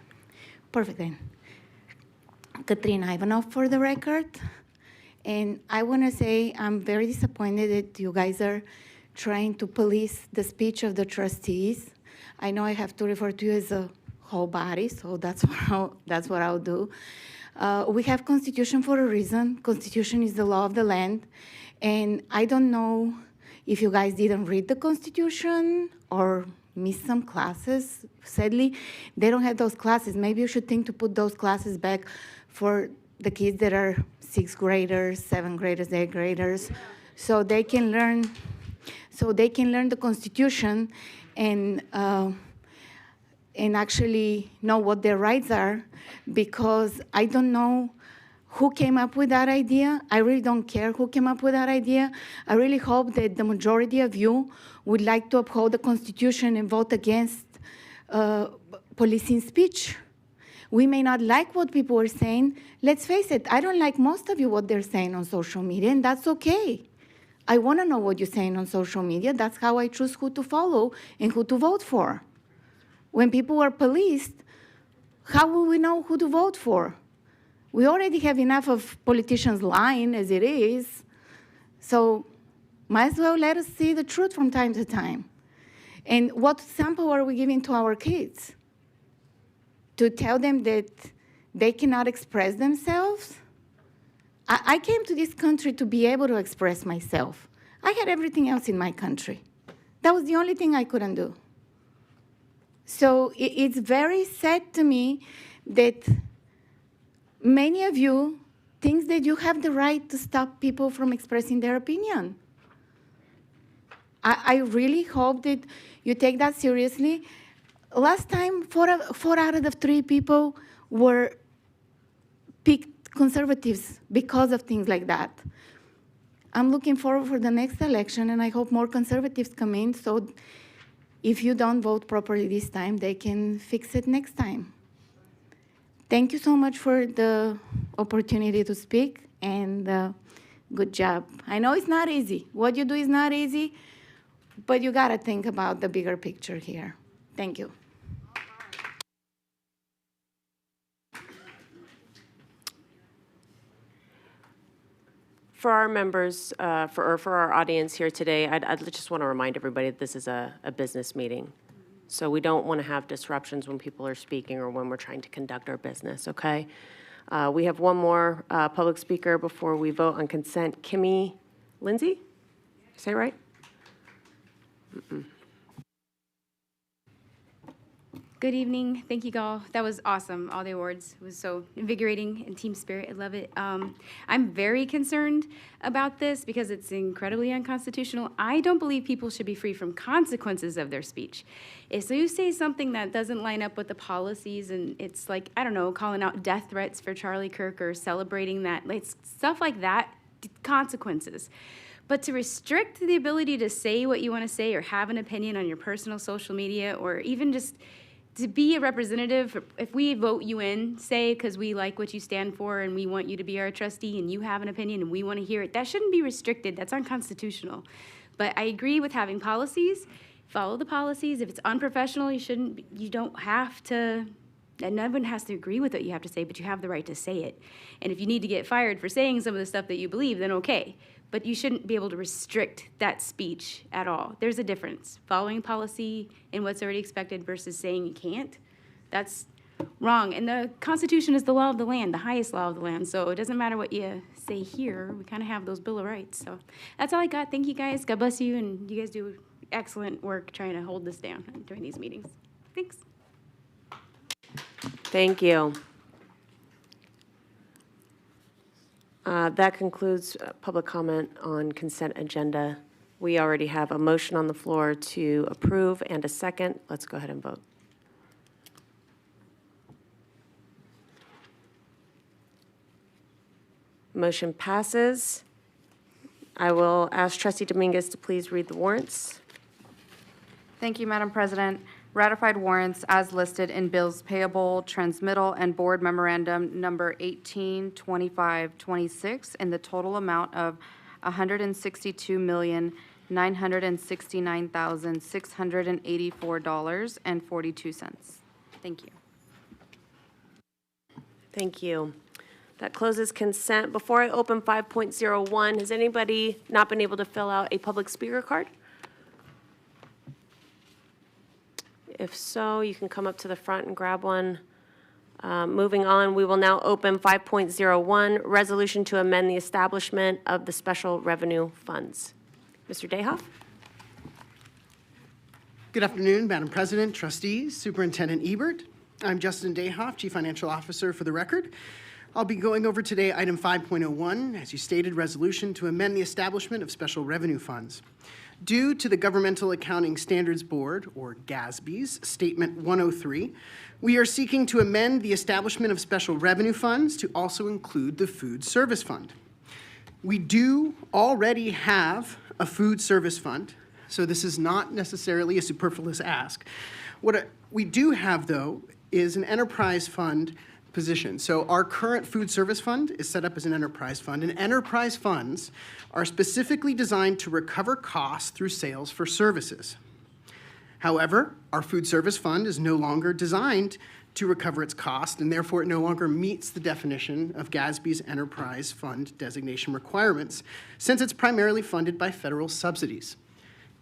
R: perfect then. Katrina Ivanov for the record. And I want to say I'm very disappointed that you guys are trying to police the speech of the trustees. I know I have to refer to you as a whole body, so that's what I'll do. We have Constitution for a reason. Constitution is the law of the land. And I don't know if you guys didn't read the Constitution or missed some classes. Sadly, they don't have those classes. Maybe you should think to put those classes back for the kids that are 6th graders, 7th graders, 8th graders, so they can learn the Constitution and actually know what their rights are, because I don't know who came up with that idea. I really don't care who came up with that idea. I really hope that the majority of you would like to uphold the Constitution and vote against policing speech. We may not like what people are saying. Let's face it, I don't like most of you what they're saying on social media, and that's okay. I want to know what you're saying on social media. That's how I choose who to follow and who to vote for. When people are policed, how will we know who to vote for? We already have enough of politicians lying as it is, so might as well let us see the truth from time to time. And what sample are we giving to our kids? To tell them that they cannot express themselves? I came to this country to be able to express myself. I had everything else in my country. That was the only thing I couldn't do. So it's very sad to me that many of you think that you have the right to stop people from expressing their opinion. I really hope that you take that seriously. Last time, four out of the 3 people were picked conservatives because of things like that. I'm looking forward for the next election, and I hope more conservatives come in, so if you don't vote properly this time, they can fix it next time. Thank you so much for the opportunity to speak, and good job. I know it's not easy. What you do is not easy, but you gotta think about the bigger picture here. Thank you.
A: For our members, for our audience here today, I'd just want to remind everybody that this is a business meeting. So we don't want to have disruptions when people are speaking or when we're trying to conduct our business, okay? We have one more public speaker before we vote on consent. Kimmy Lindsay? Say it right?
S: Good evening. Thank you, all. That was awesome. All the awards. It was so invigorating and team spirit. I love it. I'm very concerned about this because it's incredibly unconstitutional. I don't believe people should be free from consequences of their speech. If you say something that doesn't line up with the policies, and it's like, I don't know, calling out death threats for Charlie Kirk or celebrating that, like stuff like that, consequences. But to restrict the ability to say what you want to say or have an opinion on your personal social media, or even just to be a representative, if we vote you in, say, because we like what you stand for and we want you to be our trustee and you have an opinion and we want to hear it, that shouldn't be restricted. That's unconstitutional. But I agree with having policies. Follow the policies. If it's unprofessional, you don't have to, and no one has to agree with what you have to say, but you have the right to say it. And if you need to get fired for saying some of the stuff that you believe, then okay. But you shouldn't be able to restrict that speech at all. There's a difference. Following policy and what's already expected versus saying you can't, that's wrong. And the Constitution is the law of the land, the highest law of the land. So it doesn't matter what you say here. We kind of have those Bill of Rights. So that's all I got. Thank you, guys. God bless you. And you guys do excellent work trying to hold this down during these meetings. Thanks.
A: Thank you. That concludes public comment on consent agenda. We already have a motion on the floor to approve and a second. Let's go ahead and vote. Motion passes. I will ask Trustee Dominguez to please read the warrants.
T: Thank you, Madam President. Ratified warrants as listed in bills payable, transmittal, and board memorandum number 182526 in the total amount of $162,969,684.42. Thank you.
A: Thank you. That closes consent. Before I open 5.01, has anybody not been able to fill out a public speaker card? If so, you can come up to the front and grab one. Moving on, we will now open 5.01, resolution to amend the establishment of the special revenue funds. Mr. Dayhoff?
U: Good afternoon, Madam President, trustees, Superintendent Ebert. I'm Justin Dayhoff, Chief Financial Officer for the record. I'll be going over today item 5.01, as you stated, resolution to amend the establishment of special revenue funds. Due to the Governmental Accounting Standards Board, or GASB's, Statement 103, we are seeking to amend the establishment of special revenue funds to also include the Food Service Fund. We do already have a Food Service Fund, so this is not necessarily a superfluous ask. What we do have, though, is an enterprise fund position. So our current food service fund is set up as an enterprise fund, and enterprise funds are specifically designed to recover costs through sales for services. However, our food service fund is no longer designed to recover its cost, and therefore it no longer meets the definition of GASB's enterprise fund designation requirements, since it's primarily funded by federal subsidies.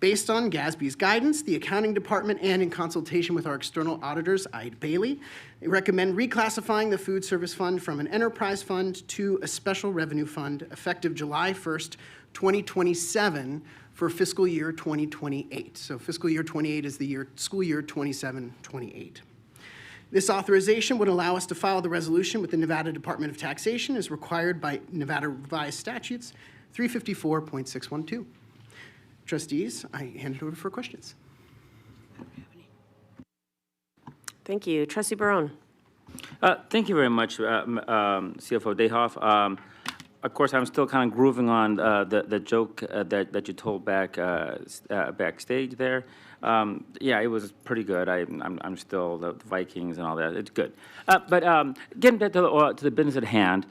U: Based on GASB's guidance, the accounting department, and in consultation with our external auditors, Eide Bailey, they recommend reclassifying the food service fund from an enterprise fund to a special revenue fund effective July 1st, 2027 for fiscal year 2028. So fiscal year 28 is the school year 27-28. This authorization would allow us to file the resolution with the Nevada Department of Taxation as required by Nevada Revised Statutes 354.612. Trustees, I hand it over for questions.
A: Thank you. Trustee Barone.
K: Thank you very much, CFO Dayhoff. Of course, I'm still kind of grooving on the joke that you told backstage there. Yeah, it was pretty good. I'm still the Vikings and all that. It's good. But getting back to the business at hand.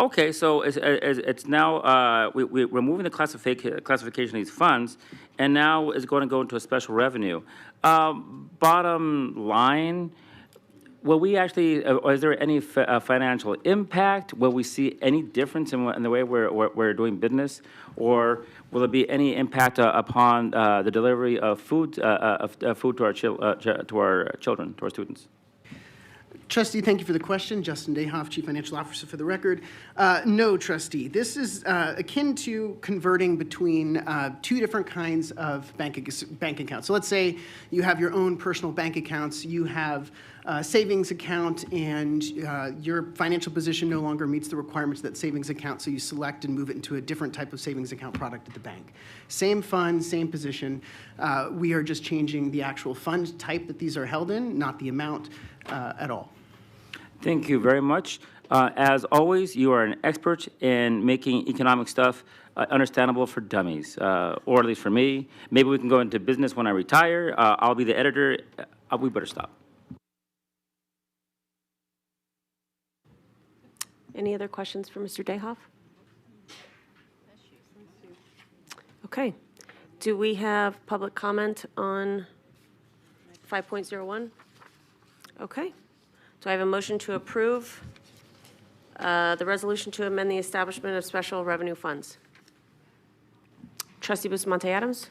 K: Okay, so it's now, we're moving the classification of these funds, and now it's going to go into a special revenue. Bottom line, will we actually, or is there any financial impact? Will we see any difference in the way we're doing business? Or will there be any impact upon the delivery of food to our children, to our students?
U: Trustee, thank you for the question. Justin Dayhoff, Chief Financial Officer for the record. No, Trustee. This is akin to converting between two different kinds of bank accounts. So let's say you have your own personal bank accounts, you have a savings account, and your financial position no longer meets the requirements of that savings account, so you select and move it into a different type of savings account product at the bank. Same fund, same position. We are just changing the actual fund type that these are held in, not the amount at all.
K: Thank you very much. As always, you are an expert in making economic stuff understandable for dummies, or at least for me. Maybe we can go into business when I retire. I'll be the editor. We better stop.
A: Any other questions for Mr. Dayhoff? Okay. Do we have public comment on 5.01? Okay. Do I have a motion to approve the resolution to amend the establishment of special revenue funds? Trustee Bustamante Adams?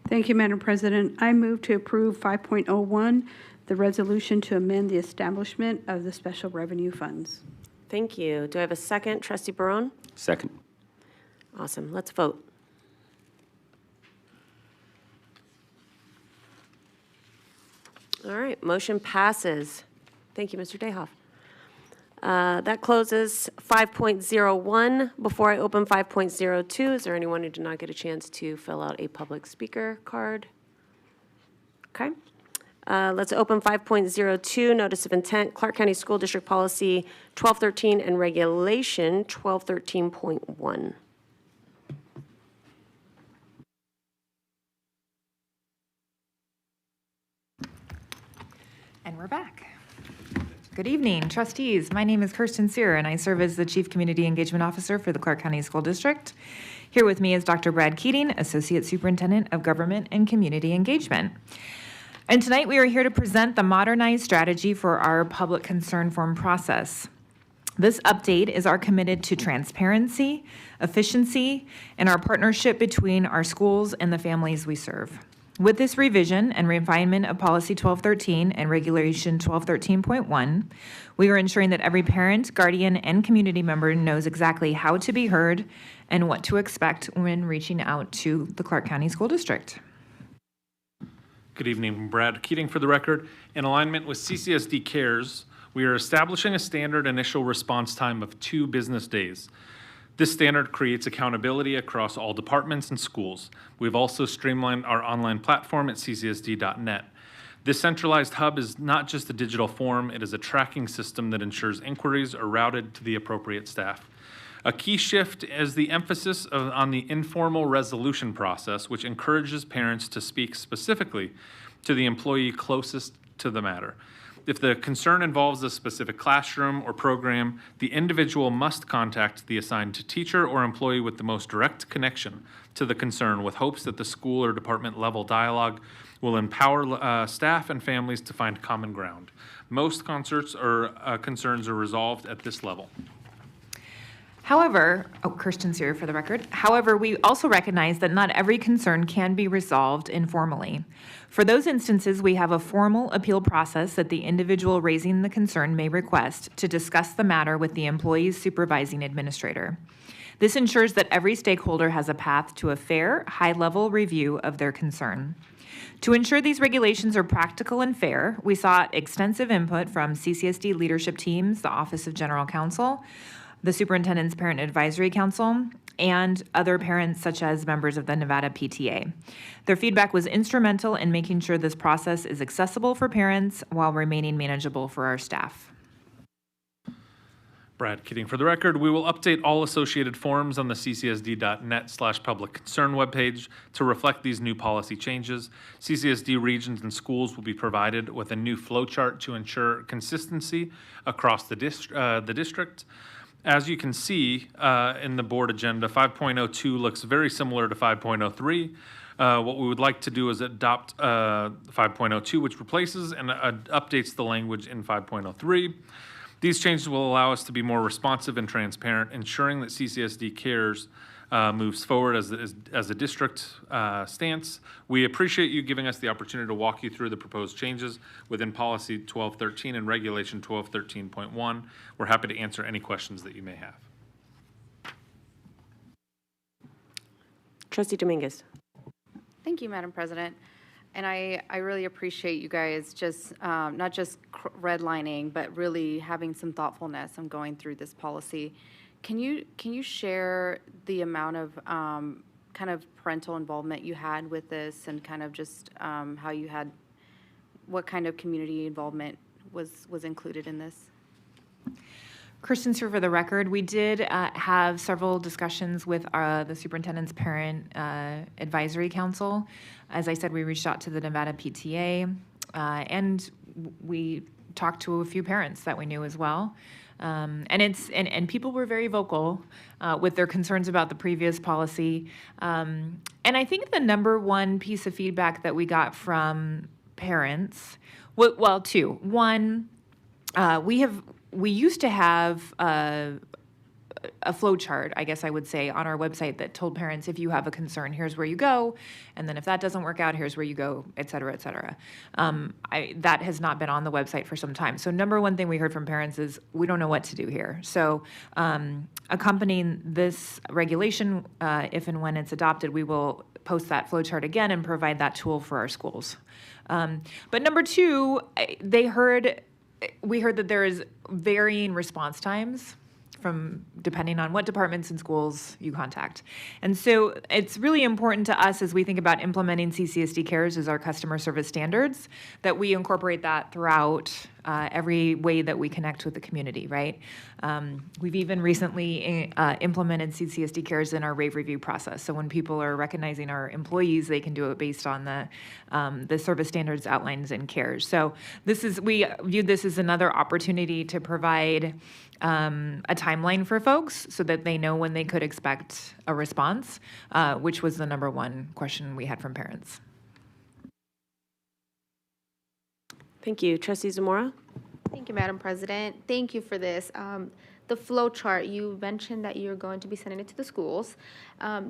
D: Thank you, Madam President. I move to approve 5.01, the resolution to amend the establishment of the special revenue funds.
A: Thank you. Do I have a second? Trustee Barone?
K: Second.
A: Awesome. Let's vote. All right. Motion passes. Thank you, Mr. Dayhoff. That closes 5.01. Before I open 5.02, is there anyone who did not get a chance to fill out a public speaker card? Okay. Let's open 5.02, Notice of Intent, Clark County School District Policy 1213 and Regulation 1213.1.
E: And we're back. Good evening, trustees. My name is Kirsten Sear, and I serve as the Chief Community Engagement Officer for the Clark County School District. Here with me is Dr. Brad Keating, Associate Superintendent of Government and Community Engagement. And tonight we are here to present the modernized strategy for our public concern form process. This update is our committed to transparency, efficiency, and our partnership between our schools and the families we serve. With this revision and refinement of Policy 1213 and Regulation 1213.1, we are ensuring that every parent, guardian, and community member knows exactly how to be heard and what to expect when reaching out to the Clark County School District.
Q: Good evening, Brad Keating for the record. In alignment with CCSD Cares, we are establishing a standard initial response time of 2 business days. This standard creates accountability across all departments and schools. We've also streamlined our online platform at ccsd.net. This centralized hub is not just a digital form, it is a tracking system that ensures inquiries are routed to the appropriate staff. A key shift is the emphasis on the informal resolution process, which encourages parents to speak specifically to the employee closest to the matter. If the concern involves a specific classroom or program, the individual must contact the assigned teacher or employee with the most direct connection to the concern, with hopes that the school or department level dialogue will empower staff and families to find common ground. Most concerts or concerns are resolved at this level.
E: However, Kirsten's here for the record. However, we also recognize that not every concern can be resolved informally. For those instances, we have a formal appeal process that the individual raising the concern may request to discuss the matter with the employee's supervising administrator. This ensures that every stakeholder has a path to a fair, high-level review of their concern. To ensure these regulations are practical and fair, we sought extensive input from CCSD leadership teams, the Office of General Counsel, the Superintendent's Parent Advisory Council, and other parents such as members of the Nevada PTA. Their feedback was instrumental in making sure this process is accessible for parents while remaining manageable for our staff.
Q: Brad Keating for the record. We will update all associated forms on the ccsd.net/public concern webpage to reflect these new policy changes. CCSD regions and schools will be provided with a new flowchart to ensure consistency across the district. As you can see in the board agenda, 5.02 looks very similar to 5.03. What we would like to do is adopt 5.02, which replaces and updates the language in 5.03. These changes will allow us to be more responsive and transparent, ensuring that CCSD Cares moves forward as a district stance. We appreciate you giving us the opportunity to walk you through the proposed changes within Policy 1213 and Regulation 1213.1. We're happy to answer any questions that you may have.
A: Trustee Dominguez.
T: Thank you, Madam President. And I really appreciate you guys just not just redlining, but really having some thoughtfulness on going through this policy. Can you share the amount of kind of parental involvement you had with this, and kind of just how you had, what kind of community involvement was included in this?
E: Kirsten's here for the record. We did have several discussions with the Superintendent's Parent Advisory Council. As I said, we reached out to the Nevada PTA, and we talked to a few parents that we knew as well. And people were very vocal with their concerns about the previous policy. And I think the number one piece of feedback that we got from parents, well, two. One, we used to have a flow chart, I guess I would say, on our website that told parents, if you have a concern, here's where you go, and then if that doesn't work out, here's where you go, et cetera, et cetera. That has not been on the website for some time. So number one thing we heard from parents is, we don't know what to do here. So accompanying this regulation, if and when it's adopted, we will post that flow chart again and provide that tool for our schools. But number two, we heard that there is varying response times from depending on what departments and schools you contact. And so it's really important to us as we think about implementing CCSD Cares as our customer service standards, that we incorporate that throughout every way that we connect with the community, right? We've even recently implemented CCSD Cares in our rave review process. So when people are recognizing our employees, they can do it based on the service standards outlined in Cares. So we viewed this as another opportunity to provide a timeline for folks so that they know when they could expect a response, which was the number one question we had from parents.
A: Thank you. Trustee Zamora?
H: Thank you, Madam President. Thank you for this. The flow chart, you mentioned that you're going to be sending it to the schools.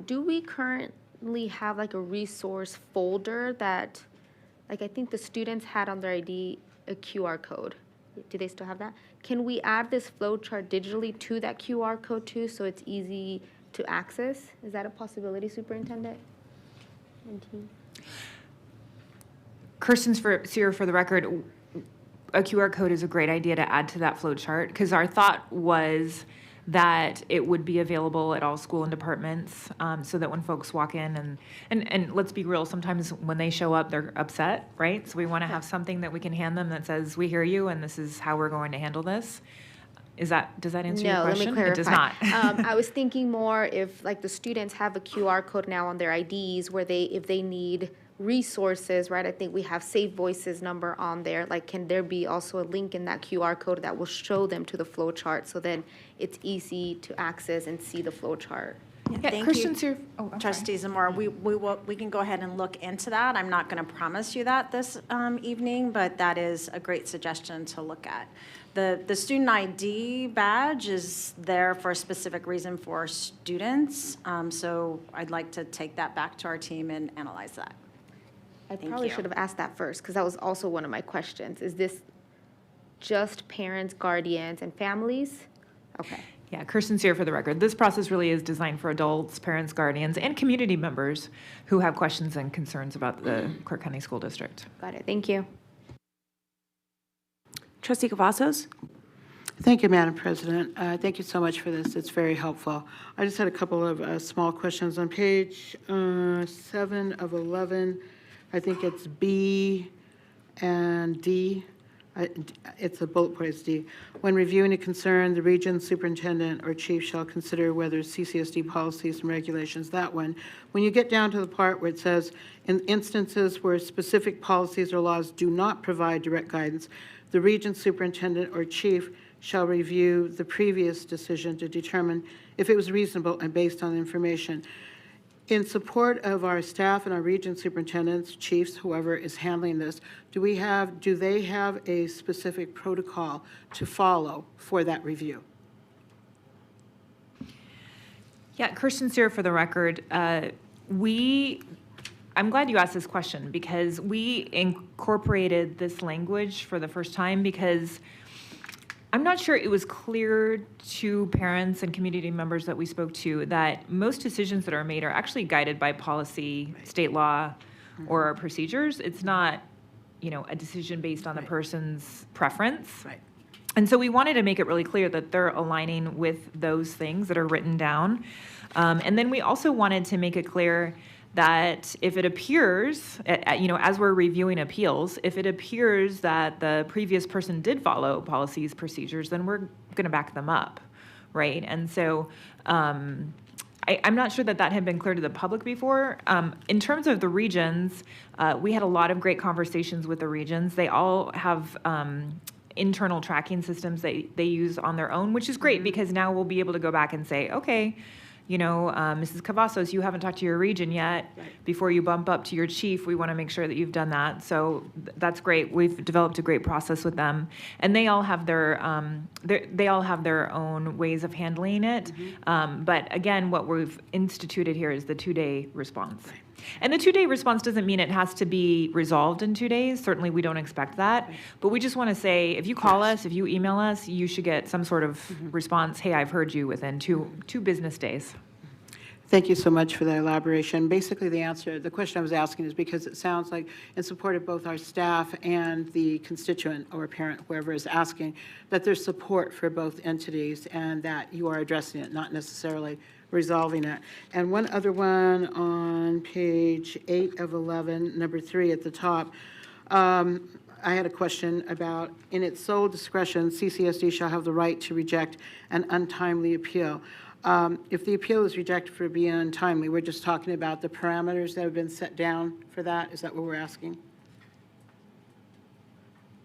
H: Do we currently have like a resource folder that, like I think the students had on their ID a QR code. Do they still have that? Can we add this flow chart digitally to that QR code too, so it's easy to access? Is that a possibility, Superintendent and team?
E: Kirsten Sear, for the record, a QR code is a great idea to add to that flow chart, because our thought was that it would be available at all school and departments, so that when folks walk in, and let's be real, sometimes when they show up, they're upset, right? So we want to have something that we can hand them that says, we hear you, and this is how we're going to handle this. Does that answer your question?
H: No, let me clarify.
E: It does not.
H: I was thinking more if, like, the students have a QR code now on their IDs where if they need resources, right? I think we have Save Voices number on there. Like, can there be also a link in that QR code that will show them to the flow chart, so then it's easy to access and see the flow chart?
P: Thank
E: Kirsten
P: you,
E: Sear. Oh, I'm
P: Trustee Zamora. We can go ahead and look into that. I'm not going to promise you that this evening, but that is a great suggestion to look at. The student ID badge is there for a specific reason for students, so I'd like to take that back to our team and analyze that.
H: I probably should have asked that first, because that was also one of my questions. Is this just parents, guardians, and families? Okay.
E: Yeah, Kirsten Sear, for the record. This process really is designed for adults, parents, guardians, and community members who have questions and concerns about the Clark County School District.
H: Got it. Thank you.
A: Trustee Cavazos?
J: Thank you, Madam President. Thank you so much for this. It's very helpful. I just had a couple of small questions. On page 7 of 11, I think it's B and D. It's a bullet point, it's D. When reviewing a concern, the region superintendent or chief shall consider whether CCSD policies and regulations, that one. When you get down to the part where it says, in instances where specific policies or laws do not provide direct guidance, the region superintendent or chief shall review the previous decision to determine if it was reasonable and based on information. In support of our staff and our region superintendents, chiefs, whoever is handling this, do they have a specific protocol to follow for that review?
E: Yeah, Kirsten Sear, for the record. I'm glad you asked this question, because we incorporated this language for the first time because I'm not sure it was clear to parents and community members that we spoke to that most decisions that are made are actually guided by policy, state law, or our procedures. It's not, a decision based on the person's preference.
J: Right.
E: And so we wanted to make it really clear that they're aligning with those things that are written down. And then we also wanted to make it clear that if it appears, as we're reviewing appeals, if it appears that the previous person did follow policies, procedures, then we're going to back them up, right? And so I'm not sure that had been clear to the public before. In terms of the regions, we had a lot of great conversations with the regions. They all have internal tracking systems that they use on their own, which is great because now we'll be able to go back and say, okay, Mrs. Cavazos, you haven't talked to your region yet. Right. Before you bump up to your chief, we want to make sure that you've done that. So that's great. We've developed a great process with them, and they all have their own ways of handling it. Mm-hmm. But again, what we've instituted here is the 2-day response. Right. And the 2-day response doesn't mean it has to be resolved in 2 days. Certainly, we don't expect that. Right. But we just want to say, if you call us, if you email us, you should get some sort of response. Hey, I've heard you within two business days.
J: Thank you so much for that elaboration. Basically, the question I was asking is because it sounds like in support of both our staff and the constituent or parent, whoever is asking, that there's support for both entities and that you are addressing it, not necessarily resolving it. And one other one on page 8 of 11, number 3 at the top. I had a question about, in its sole discretion, CCSD shall have the right to reject an untimely appeal. If the appeal is rejected for being untimely, we're just talking about the parameters that have been set down for that? Is that what we're asking?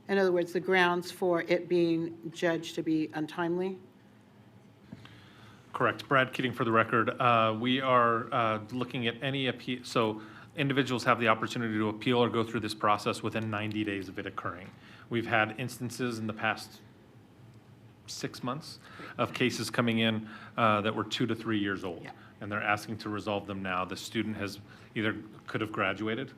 J: In other words, the grounds for it being judged to be untimely?
Q: Correct. Brad Keating, for the record. We are looking at any appeal. So individuals have the opportunity to appeal or go through this process within 90 days of it occurring. We've had instances in the past 6 months of cases coming in that were 2 to 3 years old. Yeah. and they're asking to resolve them now. The student has either could have graduated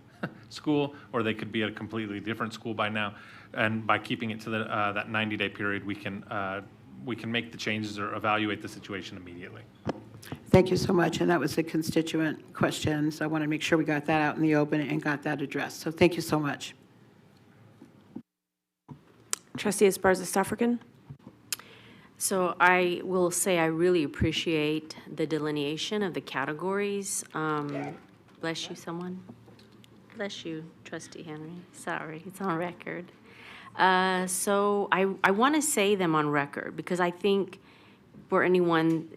Q: school, or they could be at a completely different school by now. And by keeping it to that 90-day period, we can make the changes or evaluate the situation immediately.
J: Thank you so much, and that was a constituent question, so I want to make sure we got that out in the open and got that addressed. So thank you so much.
A: Trustee Esparza-Stefrakin?
O: So I will say I really appreciate the delineation of the categories. Bless you, someone. Bless you, Trustee Henry. Sorry, it's on record. So I want to say them on record because I think for anyone,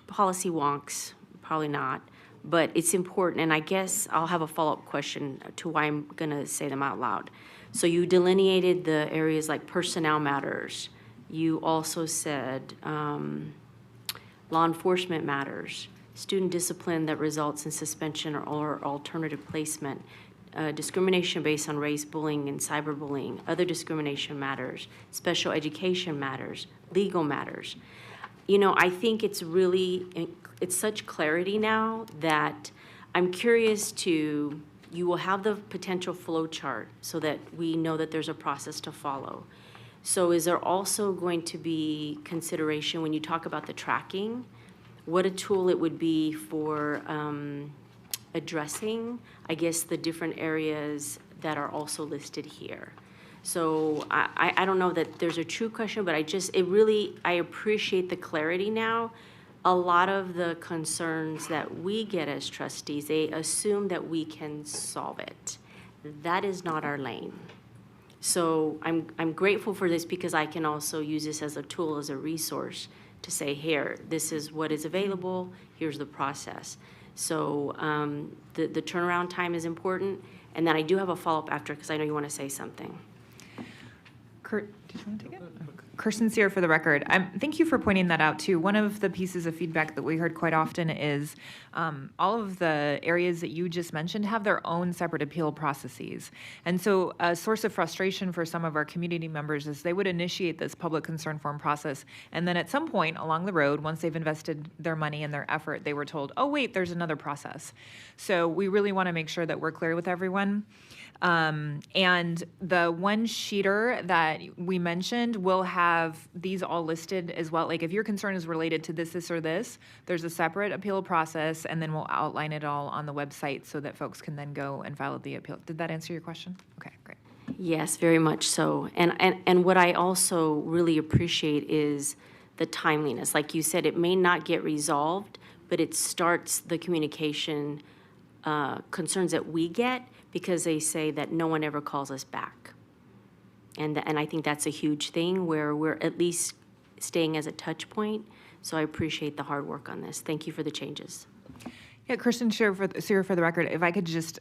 O: policy wonks, probably not, but it's important. And I guess I'll have a follow-up question to why I'm going to say them out loud. So you delineated the areas like personnel matters. You also said law enforcement matters, student discipline that results in suspension or alternative placement, discrimination based on race, bullying, and cyberbullying, other discrimination matters, special education matters, legal matters. I think it's such clarity now that I'm curious you will have the potential flow chart so that we know that there's a process to follow. So is there also going to be consideration when you talk about the tracking, what a tool it would be for addressing, I guess, the different areas that are also listed here? So I don't know that there's a true question, but I appreciate the clarity now. A lot of the concerns that we get as trustees, they assume that we can solve it. That is not our lane. So I'm grateful for this because I can also use this as a tool, as a resource to say, here, this is what is available, here's the process. So the turnaround time is important. And then I do have a follow-up after because I know you want to say something.
E: Did you want to take it? Kirsten Sear for the record. Thank you for pointing that out too. One of the pieces of feedback that we heard quite often is all of the areas that you just mentioned have their own separate appeal processes. And so a source of frustration for some of our community members is they would initiate this public concern form process, and then at some point along the road, once they've invested their money and their effort, they were told, oh wait, there's another process. So we really want to make sure that we're clear with everyone. And the one sheeter that we mentioned will have these all listed as well. Like if your concern is related to this, or this, there's a separate appeal process, and then we'll outline it all on the website so that folks can then go and file the appeal. Did that answer your question? Okay, great.
O: Yes, very much so. And what I also really appreciate is the timeliness. Like you said, it may not get resolved, but it starts the communication concerns that we get because they say that no one ever calls us back. And I think that's a huge thing where we're at least staying as a touch point. So I appreciate the hard work on this. Thank you for the changes.
E: Yeah, Kirsten Sear for the record, if I could just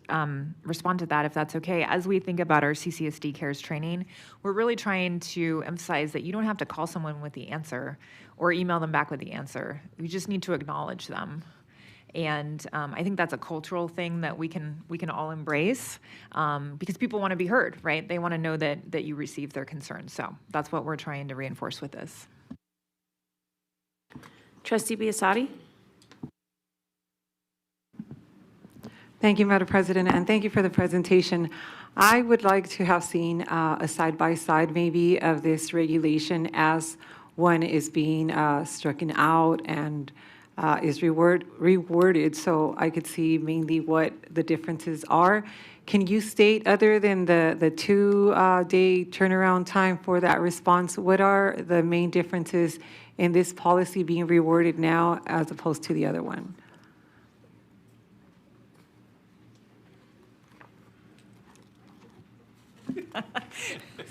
E: respond to that, if that's okay. As we think about our CCSD CARES training, we're really trying to emphasize that you don't have to call someone with the answer or email them back with the answer. You just need to acknowledge them. And I think that's a cultural thing that we can all embrace because people want to be heard, right? They want to know that you receive their concerns. So that's what we're trying to reinforce with this.
A: Trustee Biasotti?
C: Thank you, Madam President, and thank you for the presentation. I would like to have seen a side-by-side maybe of this regulation as one is being stricken out and is reworded so I could see mainly what the differences are. Can you state, other than the 2-day turnaround time for that response, what are the main differences in this policy being reworded now as opposed to the other one?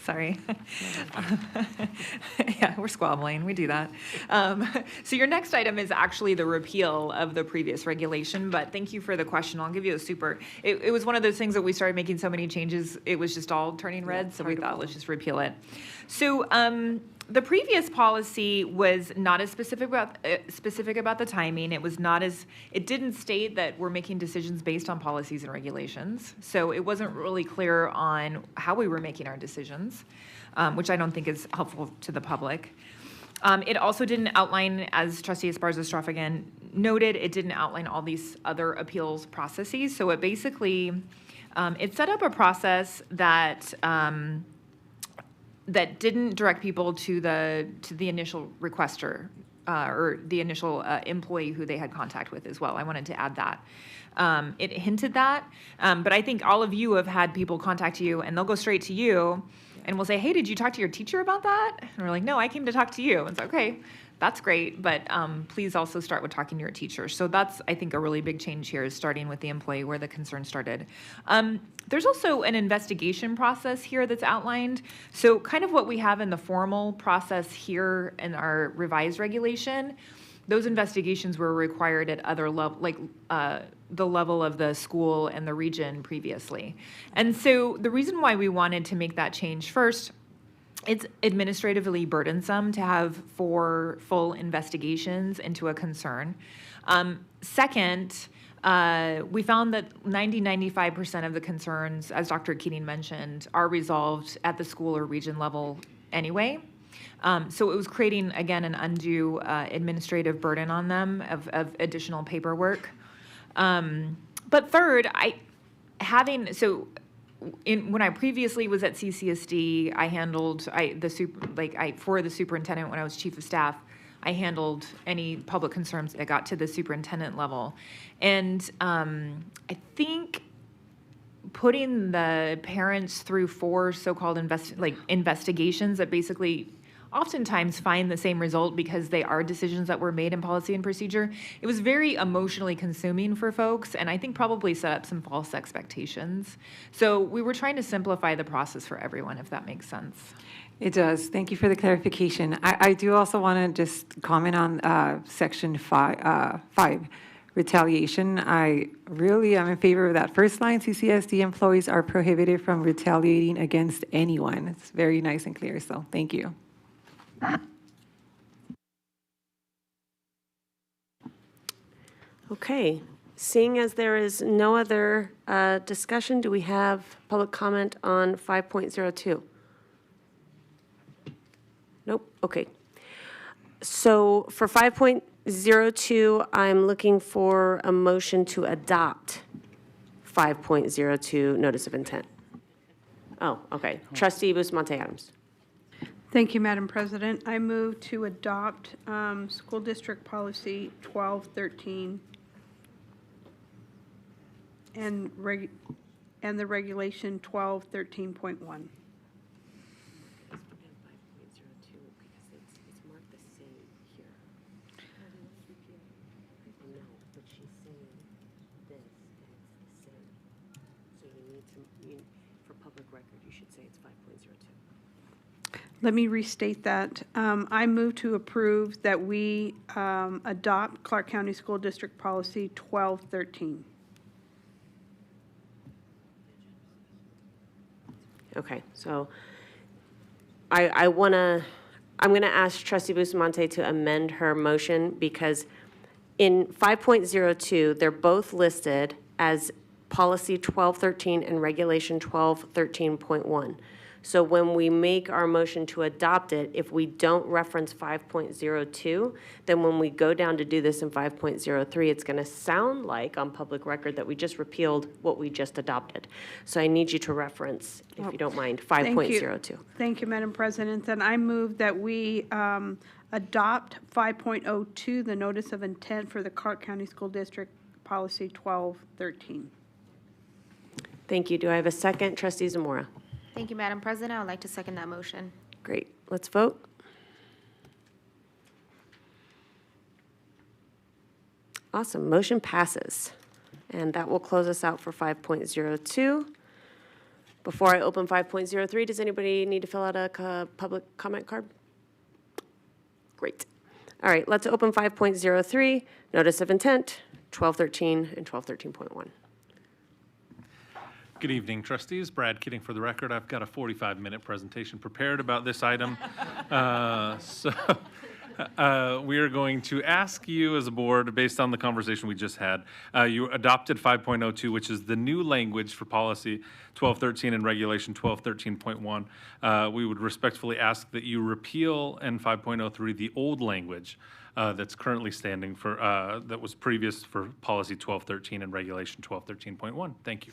E: Sorry. Yeah, we're squabbling. We do that. So your next item is actually the repeal of the previous regulation, but thank you for the question. I'll give you a super. It was one of those things that we started making so many changes, it was just all turning red, so we thought, let's just repeal it. So the previous policy was not as specific about the timing. It didn't state that we're making decisions based on policies and regulations. So it wasn't really clear on how we were making our decisions, which I don't think is helpful to the public. It also didn't outline, as Trustee Esparza-Stroff again noted, it didn't outline all these other appeals processes. So it basically, it set up a process that that didn't direct people to the initial requester or the initial employee who they had contact with as well. I wanted to add that. It hinted that, but I think all of you have had people contact you and they'll go straight to you and will say, hey, did you talk to your teacher about that? And we're like, no, I came to talk to you. And it's like, okay, that's great, but please also start with talking to your teacher. So that's, I think, a really big change here is starting with the employee where the concern started. There's also an investigation process here that's outlined. So kind of what we have in the formal process here in our revised regulation, those investigations were required at other level, like the level of the school and the region previously. And so the reason why we wanted to make that change first, it's administratively burdensome to have 4 full investigations into a concern. Second, we found that 95% of the concerns, as Dr. Keating mentioned, are resolved at the school or region level anyway. So it was creating, again, an undue administrative burden on them of additional paperwork. But third, when I previously was at CCSD, I handled for the superintendent when I was chief of staff, I handled any public concerns that got to the superintendent level, and I think putting the parents through 4 so-called investigations that basically oftentimes find the same result because they are decisions that were made in policy and procedure. It was very emotionally consuming for folks, and I think probably set up some false expectations. So we were trying to simplify the process for everyone, if that makes sense.
C: It does. Thank you for the clarification. I do also want to just comment on Section 5, retaliation. I really am in favor of that first line. CCSD employees are prohibited from retaliating against anyone. It's very nice and clear, so thank you.
A: Okay, seeing as there is no other discussion, do we have public comment on 5.02? Nope, okay. So for 5.02, I'm looking for a motion to adopt 5.02, notice of intent. Oh, okay. Trustee Bustamante Adams.
D: Thank you, Madam President. I move to adopt School District Policy 1213 and the Regulation 1213.1. Let me restate that. I move to approve that we adopt Clark County School District Policy 1213.
A: Okay, so I'm going to ask Trustee Bustamante to amend her motion because in 5.02, they're both listed as Policy 1213 and Regulation 1213.1. So when we make our motion to adopt it, if we don't reference 5.02, then when we go down to do this in 5.03, it's going to sound like on public record that we just repealed what we just adopted. So I need you to reference, if you don't mind, 5.02.
D: Thank you, Madam President. Then I move that we adopt 5.02, the Notice of Intent for the Clark County School District Policy 1213.
A: Thank you. Do I have a second? Trustee Zamora.
H: Thank you, Madam President. I would like to second that motion.
A: Great. Let's vote. Awesome. Motion passes. And that will close us out for 5.02. Before I open 5.03, does anybody need to fill out a public comment card? Great. All right, let's open 5.03, Notice of Intent, 1213 and 1213.1.
Q: Good evening, trustees. Brad Kidding for the record. I've got a 45-minute presentation prepared about this item. We are going to ask you as a board, based on the conversation we just had, you adopted 5.02, which is the new language for policy 1213 and regulation 1213.1. We would respectfully ask that you repeal in 5.03 the old language that's currently standing for, that was previous for policy 1213 and regulation 1213.1. Thank you.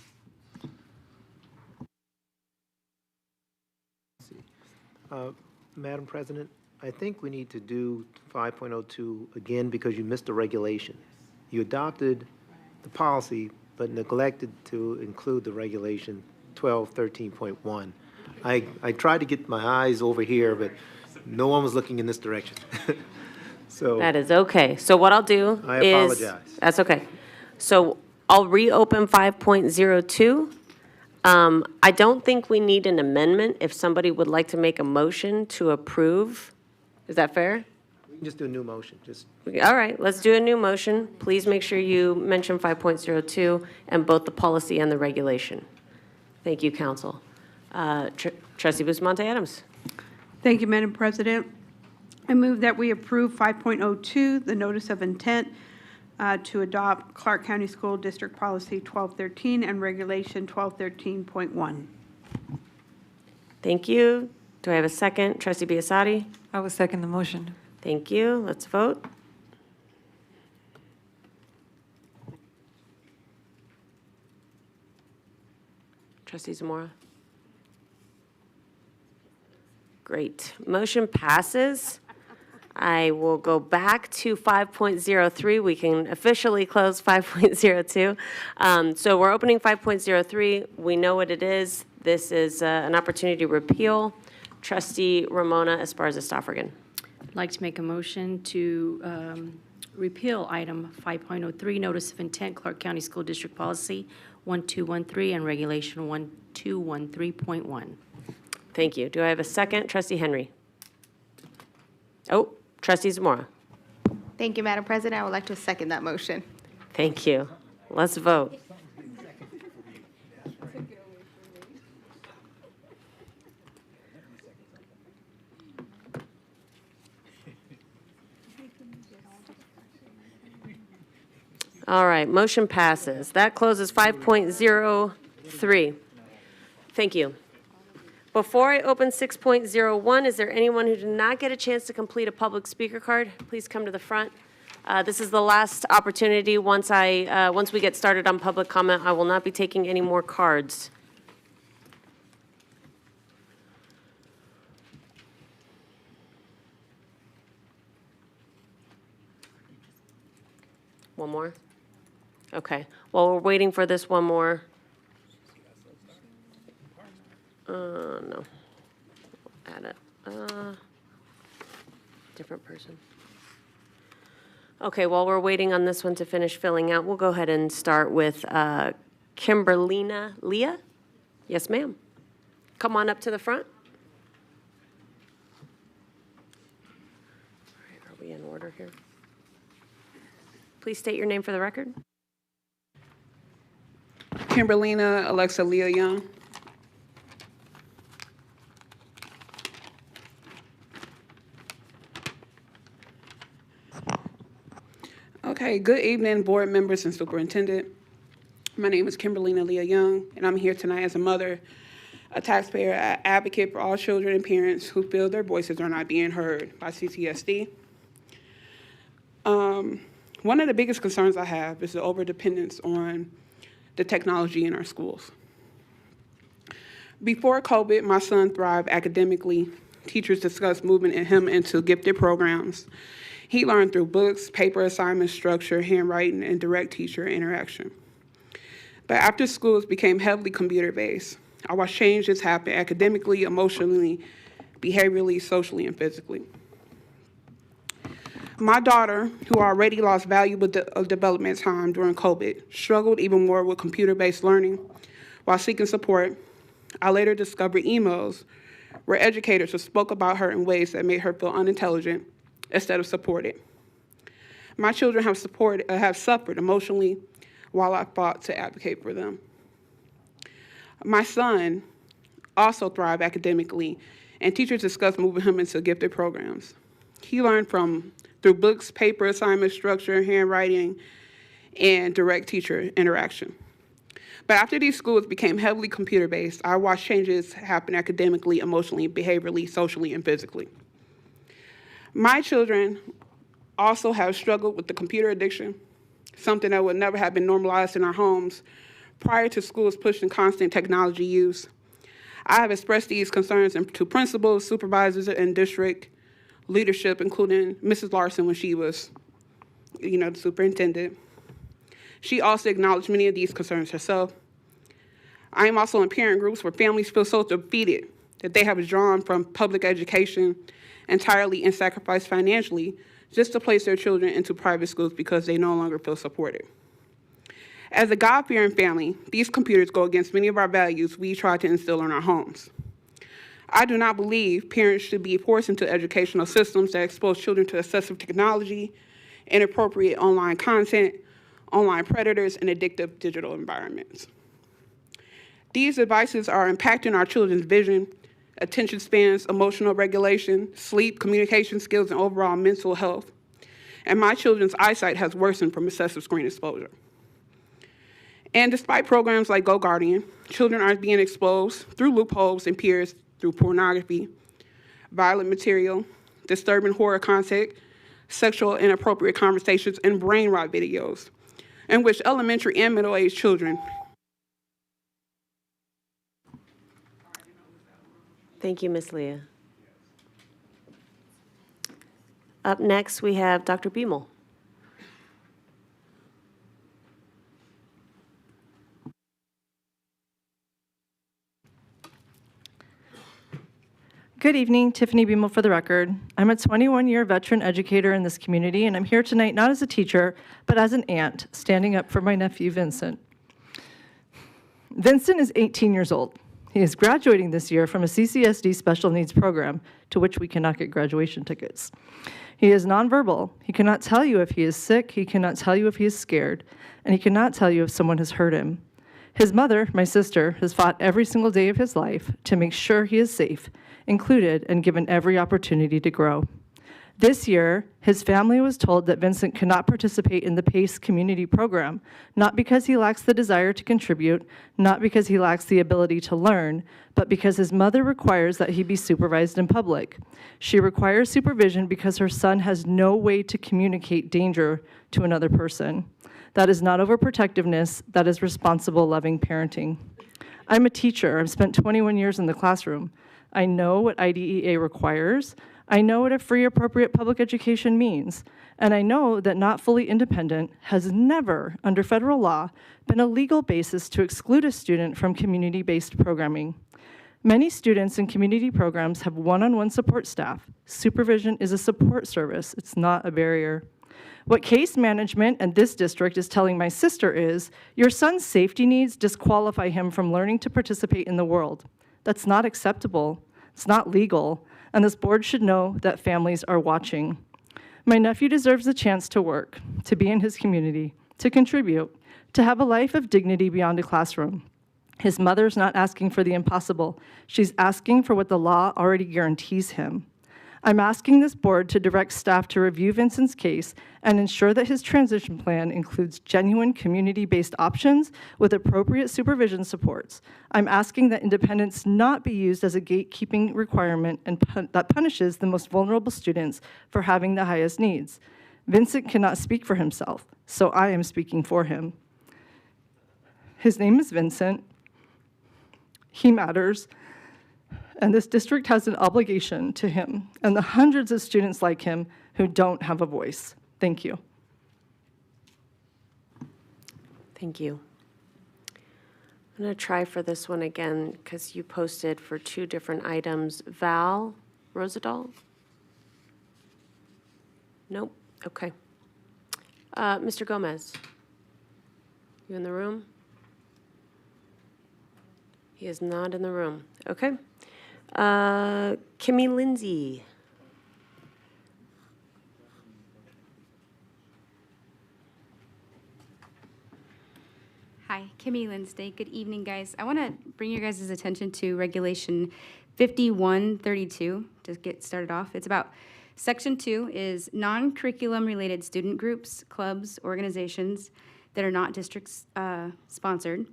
G: Madam President, I think we need to do 5.02 again because you missed a regulation. You adopted the policy but neglected to include the regulation 1213.1. I tried to get my eyes over here, but no one was looking in this direction. So
A: That is okay. So what I'll do
G: I
A: is.
G: apologize.
A: That's okay. So I'll reopen 5.02. I don't think we need an amendment if somebody would like to make a motion to approve. Is that fair?
G: we can just do a new motion, just.
A: All right, let's do a new motion. Please make sure you mention 5.02 and both the policy and the regulation. Thank you, council. Trustee Bustamante Adams.
D: Thank you, Madam President. I move that we approve 5.02, the notice of intent to adopt Clark County School District Policy 1213 and Regulation 1213.1.
A: Thank you. Do I have a second? Trustee Biassatti?
C: I will second the motion.
A: Thank you. Let's vote. Trustee Zamora? Great. Motion passes. I will go back to 5.03. We can officially close 5.02. So we're opening 5.03. We know what it is. This is an opportunity to repeal. Trustee Ramona Esparza-Stafford.
O: I'd like to make a motion to repeal item 5.03, notice of intent, Clark County School District Policy 1213 and Regulation 1213.1.
A: Thank you. Do I have a second? Trustee Henry? Oh, Trustee Zamora.
H: Thank you, Madam President. I would like to second that motion.
A: Thank you. Let's vote. All right, motion passes. That closes 5.03. Thank you. Before I open 6.01, is there anyone who did not get a chance to complete a public speaker card? Please come to the front. This is the last opportunity. Once we get started on public comment, I will not be taking any more cards. One more? Okay. While we're waiting for this one more. No. Add it. Different person. Okay, while we're waiting on this one to finish filling out, we'll go ahead and start with Kimberlina Leah. Yes, ma'am. Come on up to the front. All right, are we in order here? Please state your name for the record.
V: Kimberlina Alexa Leah Young. Okay, good evening, board members and superintendent. My name is Kimberlina Leah Young, and I'm here tonight as a mother, a taxpayer, an advocate for all children and parents who feel their voices are not being heard by CCSD. One of the biggest concerns I have is the overdependence on the technology in our schools. Before COVID, my son thrived academically. Teachers discussed moving him into gifted programs. He learned through books, paper assignment structure, handwriting, and direct teacher interaction. But after schools became heavily computer-based, I watched changes happen academically, emotionally, behaviorally, socially, and physically. My daughter, who already lost valuable development time during COVID, struggled even more with computer-based learning. While seeking support, I later discovered emails where educators spoke about her in ways that made her feel unintelligent instead of supported. My children have suffered emotionally while I fought to advocate for them. My son also thrived academically, and teachers discussed moving him into gifted programs. He learned through books, paper assignments, structure, handwriting, and direct teacher interaction. But after these schools became heavily computer-based, I watched changes happen academically, emotionally, behaviorally, socially, and physically. My children also have struggled with the computer addiction, something that would never have been normalized in our homes prior to schools pushing constant technology use. I have expressed these concerns to principals, supervisors, and district leadership, including Mrs. Larson when she was, the superintendent. She also acknowledged many of these concerns herself. I am also in parent groups where families feel so defeated that they have withdrawn from public education entirely and sacrificed financially just to place their children into private schools because they no longer feel supported. As a God-fearing family, these computers go against many of our values we try to instill in our homes. I do not believe parents should be forced into educational systems that expose children to excessive technology, inappropriate online content, online predators, and addictive digital environments. These devices are impacting our children's vision, attention spans, emotional regulation, sleep, communication skills, and overall mental health. And my children's eyesight has worsened from excessive screen exposure. And despite programs like Go Guardian, children are being exposed through loopholes and peers through pornography, violent material, disturbing horror content, sexual inappropriate conversations, and brain rot videos, in which elementary and middle-aged children.
A: Thank you, Ms. Leah. Up next, we have Dr. Beamel.
B: Good evening, Tiffany Beamel for the record. I'm a 21-year veteran educator in this community, and I'm here tonight not as a teacher, but as an aunt, standing up for my nephew, Vincent. Vincent is 18 years old. He is graduating this year from a CCSD special needs program, to which we cannot get graduation tickets. He is nonverbal. He cannot tell you if he is sick, he cannot tell you if he is scared, and he cannot tell you if someone has hurt him. His mother, my sister, has fought every single day of his life to make sure he is safe, included, and given every opportunity to grow. This year, his family was told that Vincent cannot participate in the PACE community program, not because he lacks the desire to contribute, not because he lacks the ability to learn, but because his mother requires that he be supervised in public. She requires supervision because her son has no way to communicate danger to another person. That is not overprotectiveness, that is responsible, loving parenting. I'm a teacher. I've spent 21 years in the classroom. I know what IDEA requires. I know what a free, appropriate public education means. And I know that not fully independent has never, under federal law, been a legal basis to exclude a student from community-based programming. Many students in community programs have one-on-one support staff. Supervision is a support service. It's not a barrier. What case management and this district is telling my sister is, your son's safety needs disqualify him from learning to participate in the world. That's not acceptable. It's not legal. And this board should know that families are watching. My nephew deserves a chance to work, to be in his community, to contribute, to have a life of dignity beyond a classroom. His mother's not asking for the impossible. She's asking for what the law already guarantees him. I'm asking this board to direct staff to review Vincent's case and ensure that his transition plan includes genuine community-based options with appropriate supervision supports. I'm asking that independence not be used as a gatekeeping requirement and that punishes the most vulnerable students for having the highest needs. Vincent cannot speak for himself, so I am speaking for him. His name is Vincent. He matters. And this district has an obligation to him and the hundreds of students like him who don't have a voice. Thank you.
A: Thank you. I'm going to try for this one again because you posted for two different items. Val Rosendahl? Nope. Okay. Mr. Gomez, you in the room? He is not in the room. Okay. Kimmy Lindsay.
S: Hi, Kimmy Lindsay. Good evening, guys. I want to bring your guys' attention to Regulation 5132 to get started off. It's about Section 2 is non-curriculum related student groups, clubs, organizations that are not district sponsored.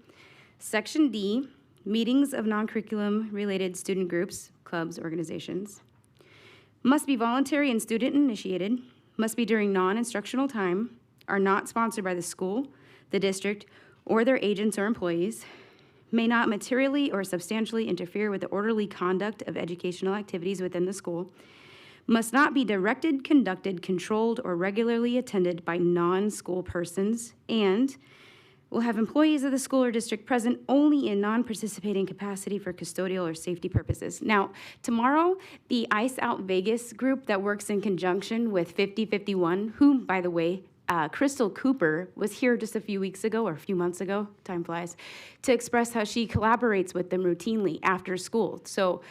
S: Section D, meetings of non-curriculum related student groups, clubs, organizations. Must be voluntary and student initiated, must be during non-instructional time, are not sponsored by the school, the district, or their agents or employees, may not materially or substantially interfere with the orderly conduct of educational activities within the school, must not be directed, conducted, controlled, or regularly attended by non-school persons, and will have employees of the school or district present only in non-participating capacity for custodial or safety purposes. Now, tomorrow, the Ice Out Vegas group that works in conjunction with 5051, whom, by the way, Crystal Cooper was here just a few weeks ago or a few months ago, time flies, to express how she collaborates with them routinely after school. So,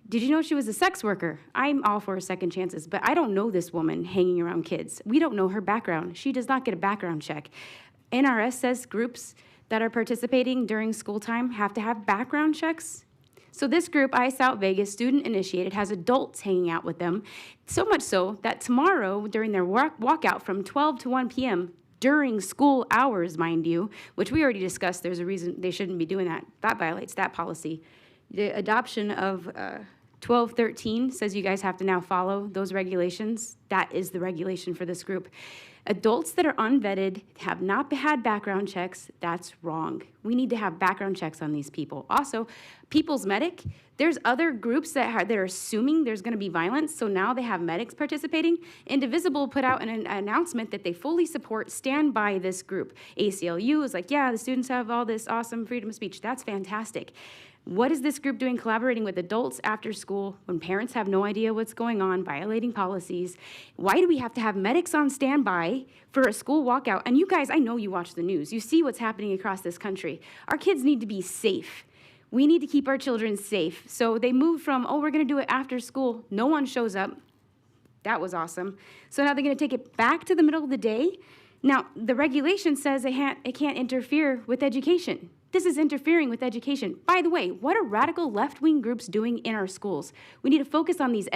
S: did you know she was a sex worker? I'm all for second chances, but I don't know this woman hanging around kids. We don't know her background. She does not get a background check. NRS says groups that are participating during school time have to have background checks. So this group, Ice Out Vegas, student initiated, has adults hanging out with them, so much so that tomorrow, during their walkout from 12 to 1 p.m., during school hours, mind you, which we already discussed, there's a reason they shouldn't be doing that. That violates that policy. The adoption of 1213 says you guys have to now follow those regulations. That is the regulation for this group. Adults that are unvetted, have not had background checks, that's wrong. We need to have background checks on these people. Also, People's Medic, there's other groups that are assuming there's going to be violence, so now they have medics participating. Indivisible put out an announcement that they fully support, stand by this group. ACLU is like, yeah, the students have all this awesome freedom of speech. That's fantastic. What is this group doing collaborating with adults after school when parents have no idea what's going on, violating policies? Why do we have to have medics on standby for a school walkout? And you guys, I know you watch the news. You see what's happening across this country. Our kids need to be safe. We need to keep our children safe. So they moved from, oh, we're going to do it after school. No one shows up. That was awesome. So now they're going to take it back to the middle of the day. Now, the regulation says it can't interfere with education. This is interfering with education. By the way, what are radical left-wing groups doing in our schools? We need to focus on the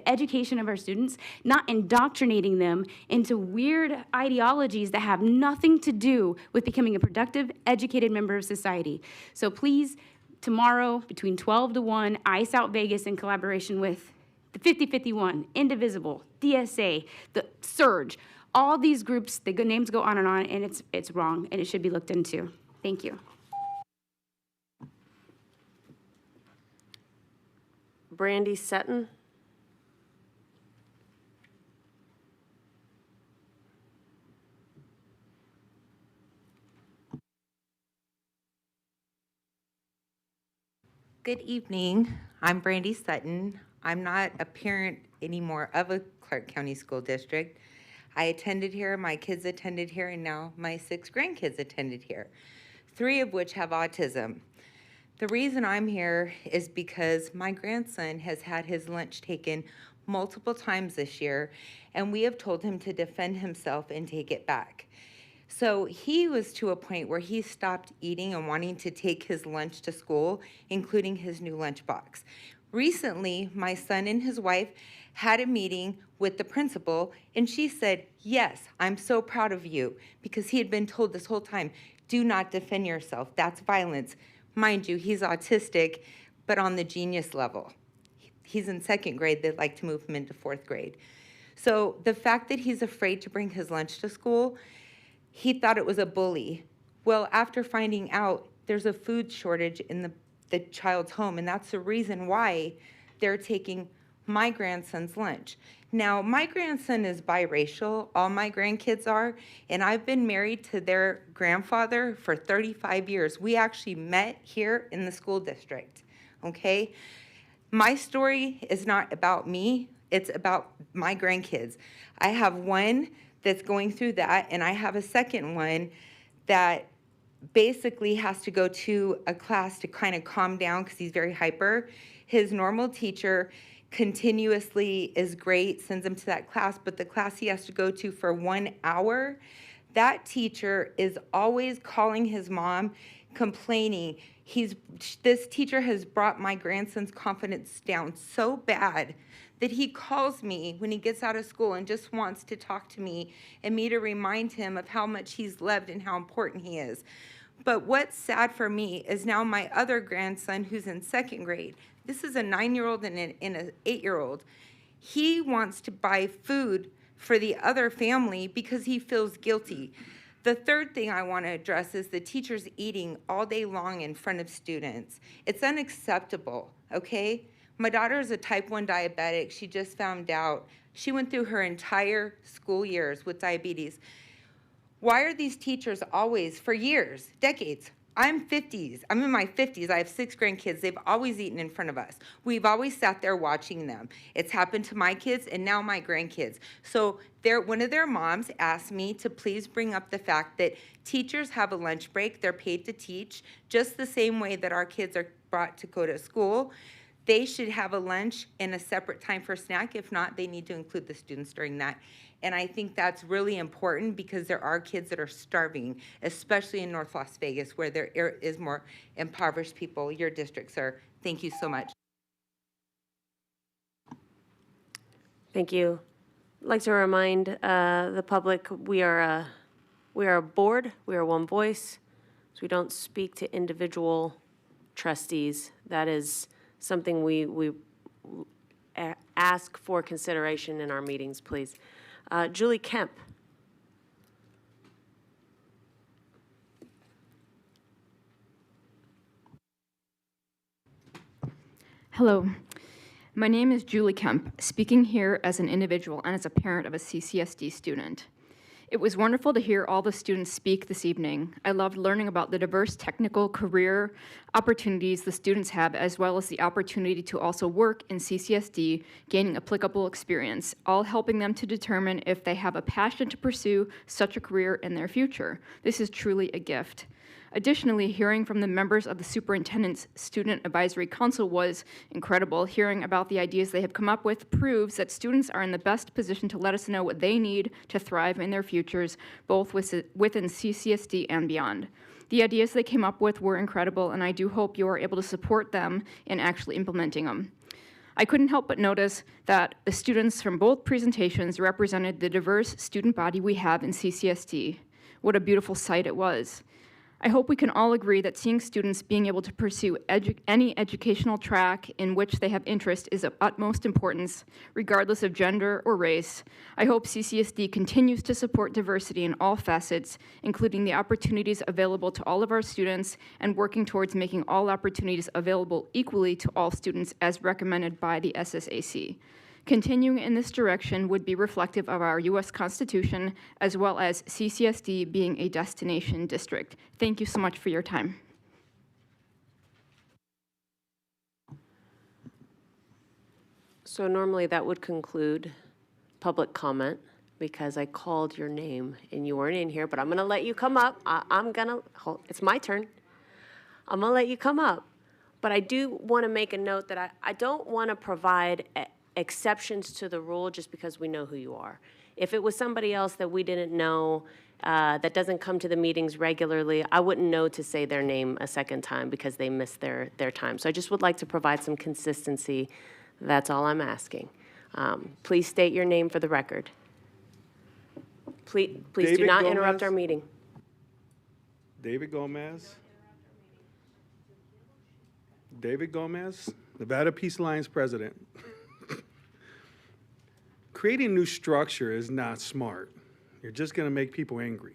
S: education of our students, not indoctrinating them into weird ideologies that have nothing to do with becoming a productive, educated member of society. So please, tomorrow, between 12 to 1, Ice Out Vegas in collaboration with the 5051, Indivisible, DSA, the Surge, all these groups, the good names go on, and it's wrong, and it should be looked into. Thank you.
A: Brandy Sutton.
F: Good evening. I'm Brandy Sutton. I'm not a parent anymore of a Clark County School District. I attended here, my kids attended here, and now my 6 grandkids attended here, 3 of which have autism. The reason I'm here is because my grandson has had his lunch taken multiple times this year, and we have told him to defend himself and take it back. So he was to a point where he stopped eating and wanting to take his lunch to school, including his new lunchbox. Recently, my son and his wife had a meeting with the principal, and she said, yes, I'm so proud of you, because he had been told this whole time, do not defend yourself, that's violence. Mind you, he's autistic, but on the genius level. He's in 2nd grade, they'd like to move him into 4th grade. So the fact that he's afraid to bring his lunch to school, he thought it was a bully. Well, after finding out there's a food shortage in the child's home, and that's the reason why they're taking my grandson's lunch. Now, my grandson is biracial, all my grandkids are, and I've been married to their grandfather for 35 years. We actually met here in the school district, okay? My story is not about me, it's about my grandkids. I have one that's going through that, and I have a second one that basically has to go to a class to kind of calm down because he's very hyper. His normal teacher continuously is great, sends him to that class, but the class he has to go to for 1 hour, that teacher is always calling his mom, complaining. This teacher has brought my grandson's confidence down so bad that he calls me when he gets out of school and just wants to talk to me and me to remind him of how much he's loved and how important he is. But what's sad for me is now my other grandson, who's in second grade, this is a 9-year-old and an 8-year-old. He wants to buy food for the other family because he feels guilty. The third thing I want to address is the teachers eating all day long in front of students. It's unacceptable, okay? My daughter is a type 1 diabetic. She just found out. She went through her entire school years with diabetes. Why are these teachers always, for years, decades, I'm in my 50s, I have 6 grandkids, they've always eaten in front of us. We've always sat there watching them. It's happened to my kids and now my grandkids. So one of their moms asked me to please bring up the fact that teachers have a lunch break, they're paid to teach, just the same way that our kids are brought to go to school. They should have a lunch and a separate time for snack. If not, they need to include the students during that. And I think that's really important because there are kids that are starving, especially in North Las Vegas, where there is more impoverished people. Your district, sir. Thank you so much.
A: Thank you. I'd like to remind the public we are a board. We are one voice. So we don't speak to individual trustees. That is something we ask for consideration in our meetings, please. Julie Kemp.
I: Hello, my name is Julie Kemp, speaking here as an individual and as a parent of a CCSD student. It was wonderful to hear all the students speak this evening. I loved learning about the diverse technical career opportunities the students have, as well as the opportunity to also work in CCSD, gaining applicable experience, all helping them to determine if they have a passion to pursue such a career in their future. This is truly a gift. Additionally, hearing from the members of the Superintendent's Student Advisory Council was incredible. Hearing about the ideas they have come up with proves that students are in the best position to let us know what they need to thrive in their futures, both within CCSD and beyond. The ideas they came up with were incredible, and I do hope you are able to support them in actually implementing them. I couldn't help but notice that the students from both presentations represented the diverse student body we have in CCSD. What a beautiful sight it was. I hope we can all agree that seeing students being able to pursue any educational track in which they have interest is of utmost importance, regardless of gender or race. I hope CCSD continues to support diversity in all facets, including the opportunities available to all of our students and working towards making all opportunities available equally to all students as recommended by the SSAC. Continuing in this direction would be reflective of our U.S. Constitution, as well as CCSD being a destination district. Thank you so much for your time.
A: So normally that would conclude public comment because I called your name and you weren't in here, but I'm going to let you come up. It's my turn. I'm going to let you come up. But I do want to make a note that I don't want to provide exceptions to the rule just because we know who you are. If it was somebody else that we didn't know, that doesn't come to the meetings regularly, I wouldn't know to say their name a second time because they missed their time. So I just would like to provide some consistency. That's all I'm asking. Please state your name for the record. Please do not interrupt our meeting.
M: David Gomez. David Gomez, Nevada Peace Alliance president. Creating new structure is not smart. You're just going to make people angry,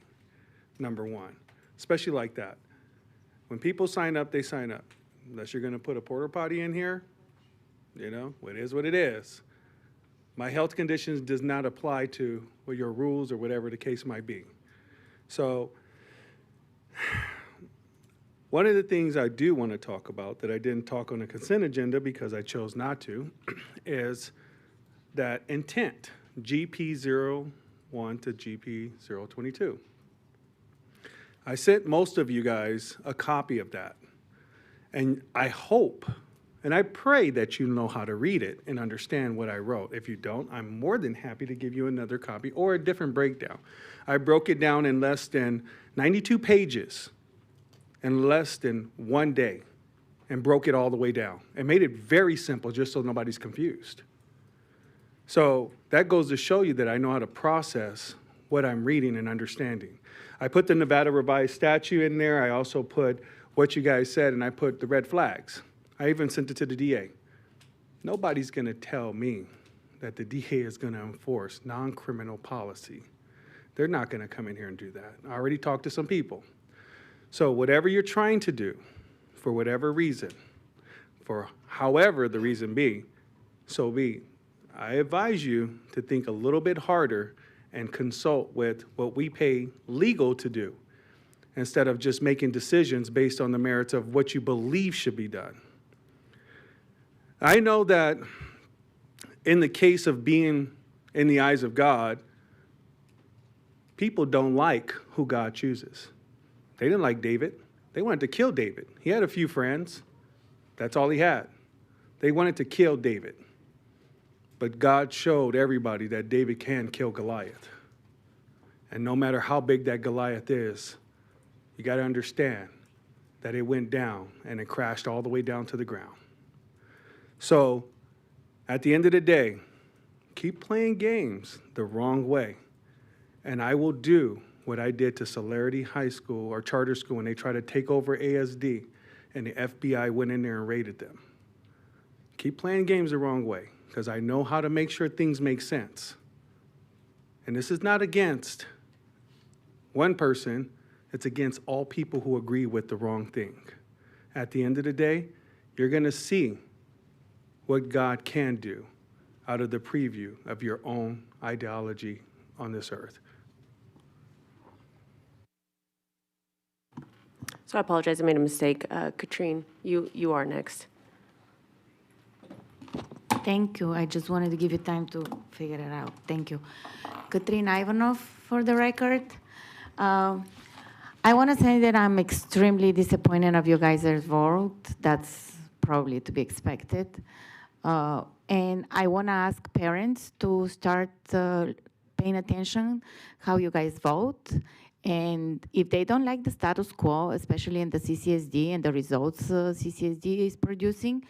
M: number one, especially like that. When people sign up, they sign up. Unless you're going to put a porta potty in here, you know, it is what it is. My health conditions does not apply to your rules or whatever the case might be. So one of the things I do want to talk about that I didn't talk on the consent agenda because I chose not to is that intent, GP01 to GP022. I sent most of you guys a copy of that. And I hope, and I pray that you know how to read it and understand what I wrote. If you don't, I'm more than happy to give you another copy or a different breakdown. I broke it down in less than 92 pages in less than 1 day and broke it all the way down and made it very simple just so nobody's confused. So that goes to show you that I know how to process what I'm reading and understanding. I put the Nevada Revised Statute in there. I also put what you guys said, and I put the red flags. I even sent it to the DA. Nobody's going to tell me that the DA is going to enforce non-criminal policy. They're not going to come in here and do that. I already talked to some people. So whatever you're trying to do, for whatever reason, for however the reason be, so be. I advise you to think a little bit harder and consult with what we pay legal to do, instead of just making decisions based on the merits of what you believe should be done. I know that in the case of being in the eyes of God, people don't like who God chooses. They didn't like David. They wanted to kill David. He had a few friends. That's all he had. They wanted to kill David. But God showed everybody that David can kill Goliath. And no matter how big that Goliath is, you got to understand that it went down and it crashed all the way down to the ground. So at the end of the day, keep playing games the wrong way. And I will do what I did to Celerity High School or charter school when they tried to take over ASD and the FBI went in there and raided them. Keep playing games the wrong way, because I know how to make sure things make sense. And this is not against one person, it's against all people who agree with the wrong thing. At the end of the day, you're going to see what God can do out of the preview of your own ideology on this earth.
A: So I apologize, I made a mistake. Katrine, you are next.
R: Thank you. I just wanted to give you time to figure it out. Thank you. Katrine Ivanov, for the record. I want to say that I'm extremely disappointed of you guys' vote. That's probably to be expected. And I want to ask parents to start paying attention how you guys vote. And if they don't like the status quo, especially in the CCSD and the results CCSD is producing,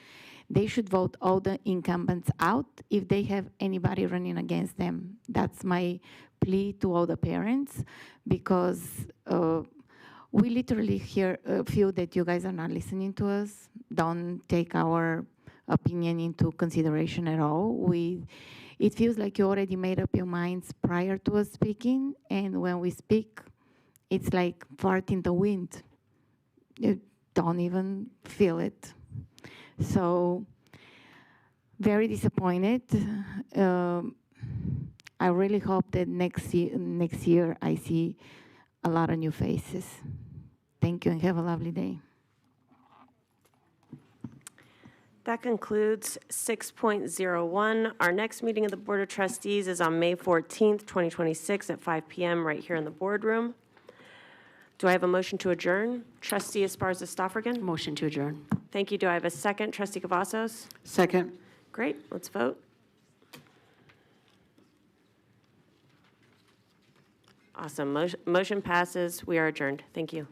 R: they should vote all the incumbents out if they have anybody running against them. That's my plea to all the parents, because we literally feel that you guys are not listening to us, don't take our opinion into consideration at all. It feels like you already made up your minds prior to us speaking, and when we speak, it's like fart in the wind. You don't even feel it. So, very disappointed. I really hope that next year I see a lot of new faces. Thank you and have a lovely day.
A: That concludes 6.01. Our next meeting of the Board of Trustees is on May 14th, 2026 at 5 p.m. right here in the boardroom. Do I have a motion to adjourn? Trustee Esparza-Stoffergen?
O: Motion to adjourn.
A: Thank you. Do I have a second? Trustee Cavazos?
J: Second.
A: Great. Let's vote. Awesome. Motion passes. We are adjourned. Thank you.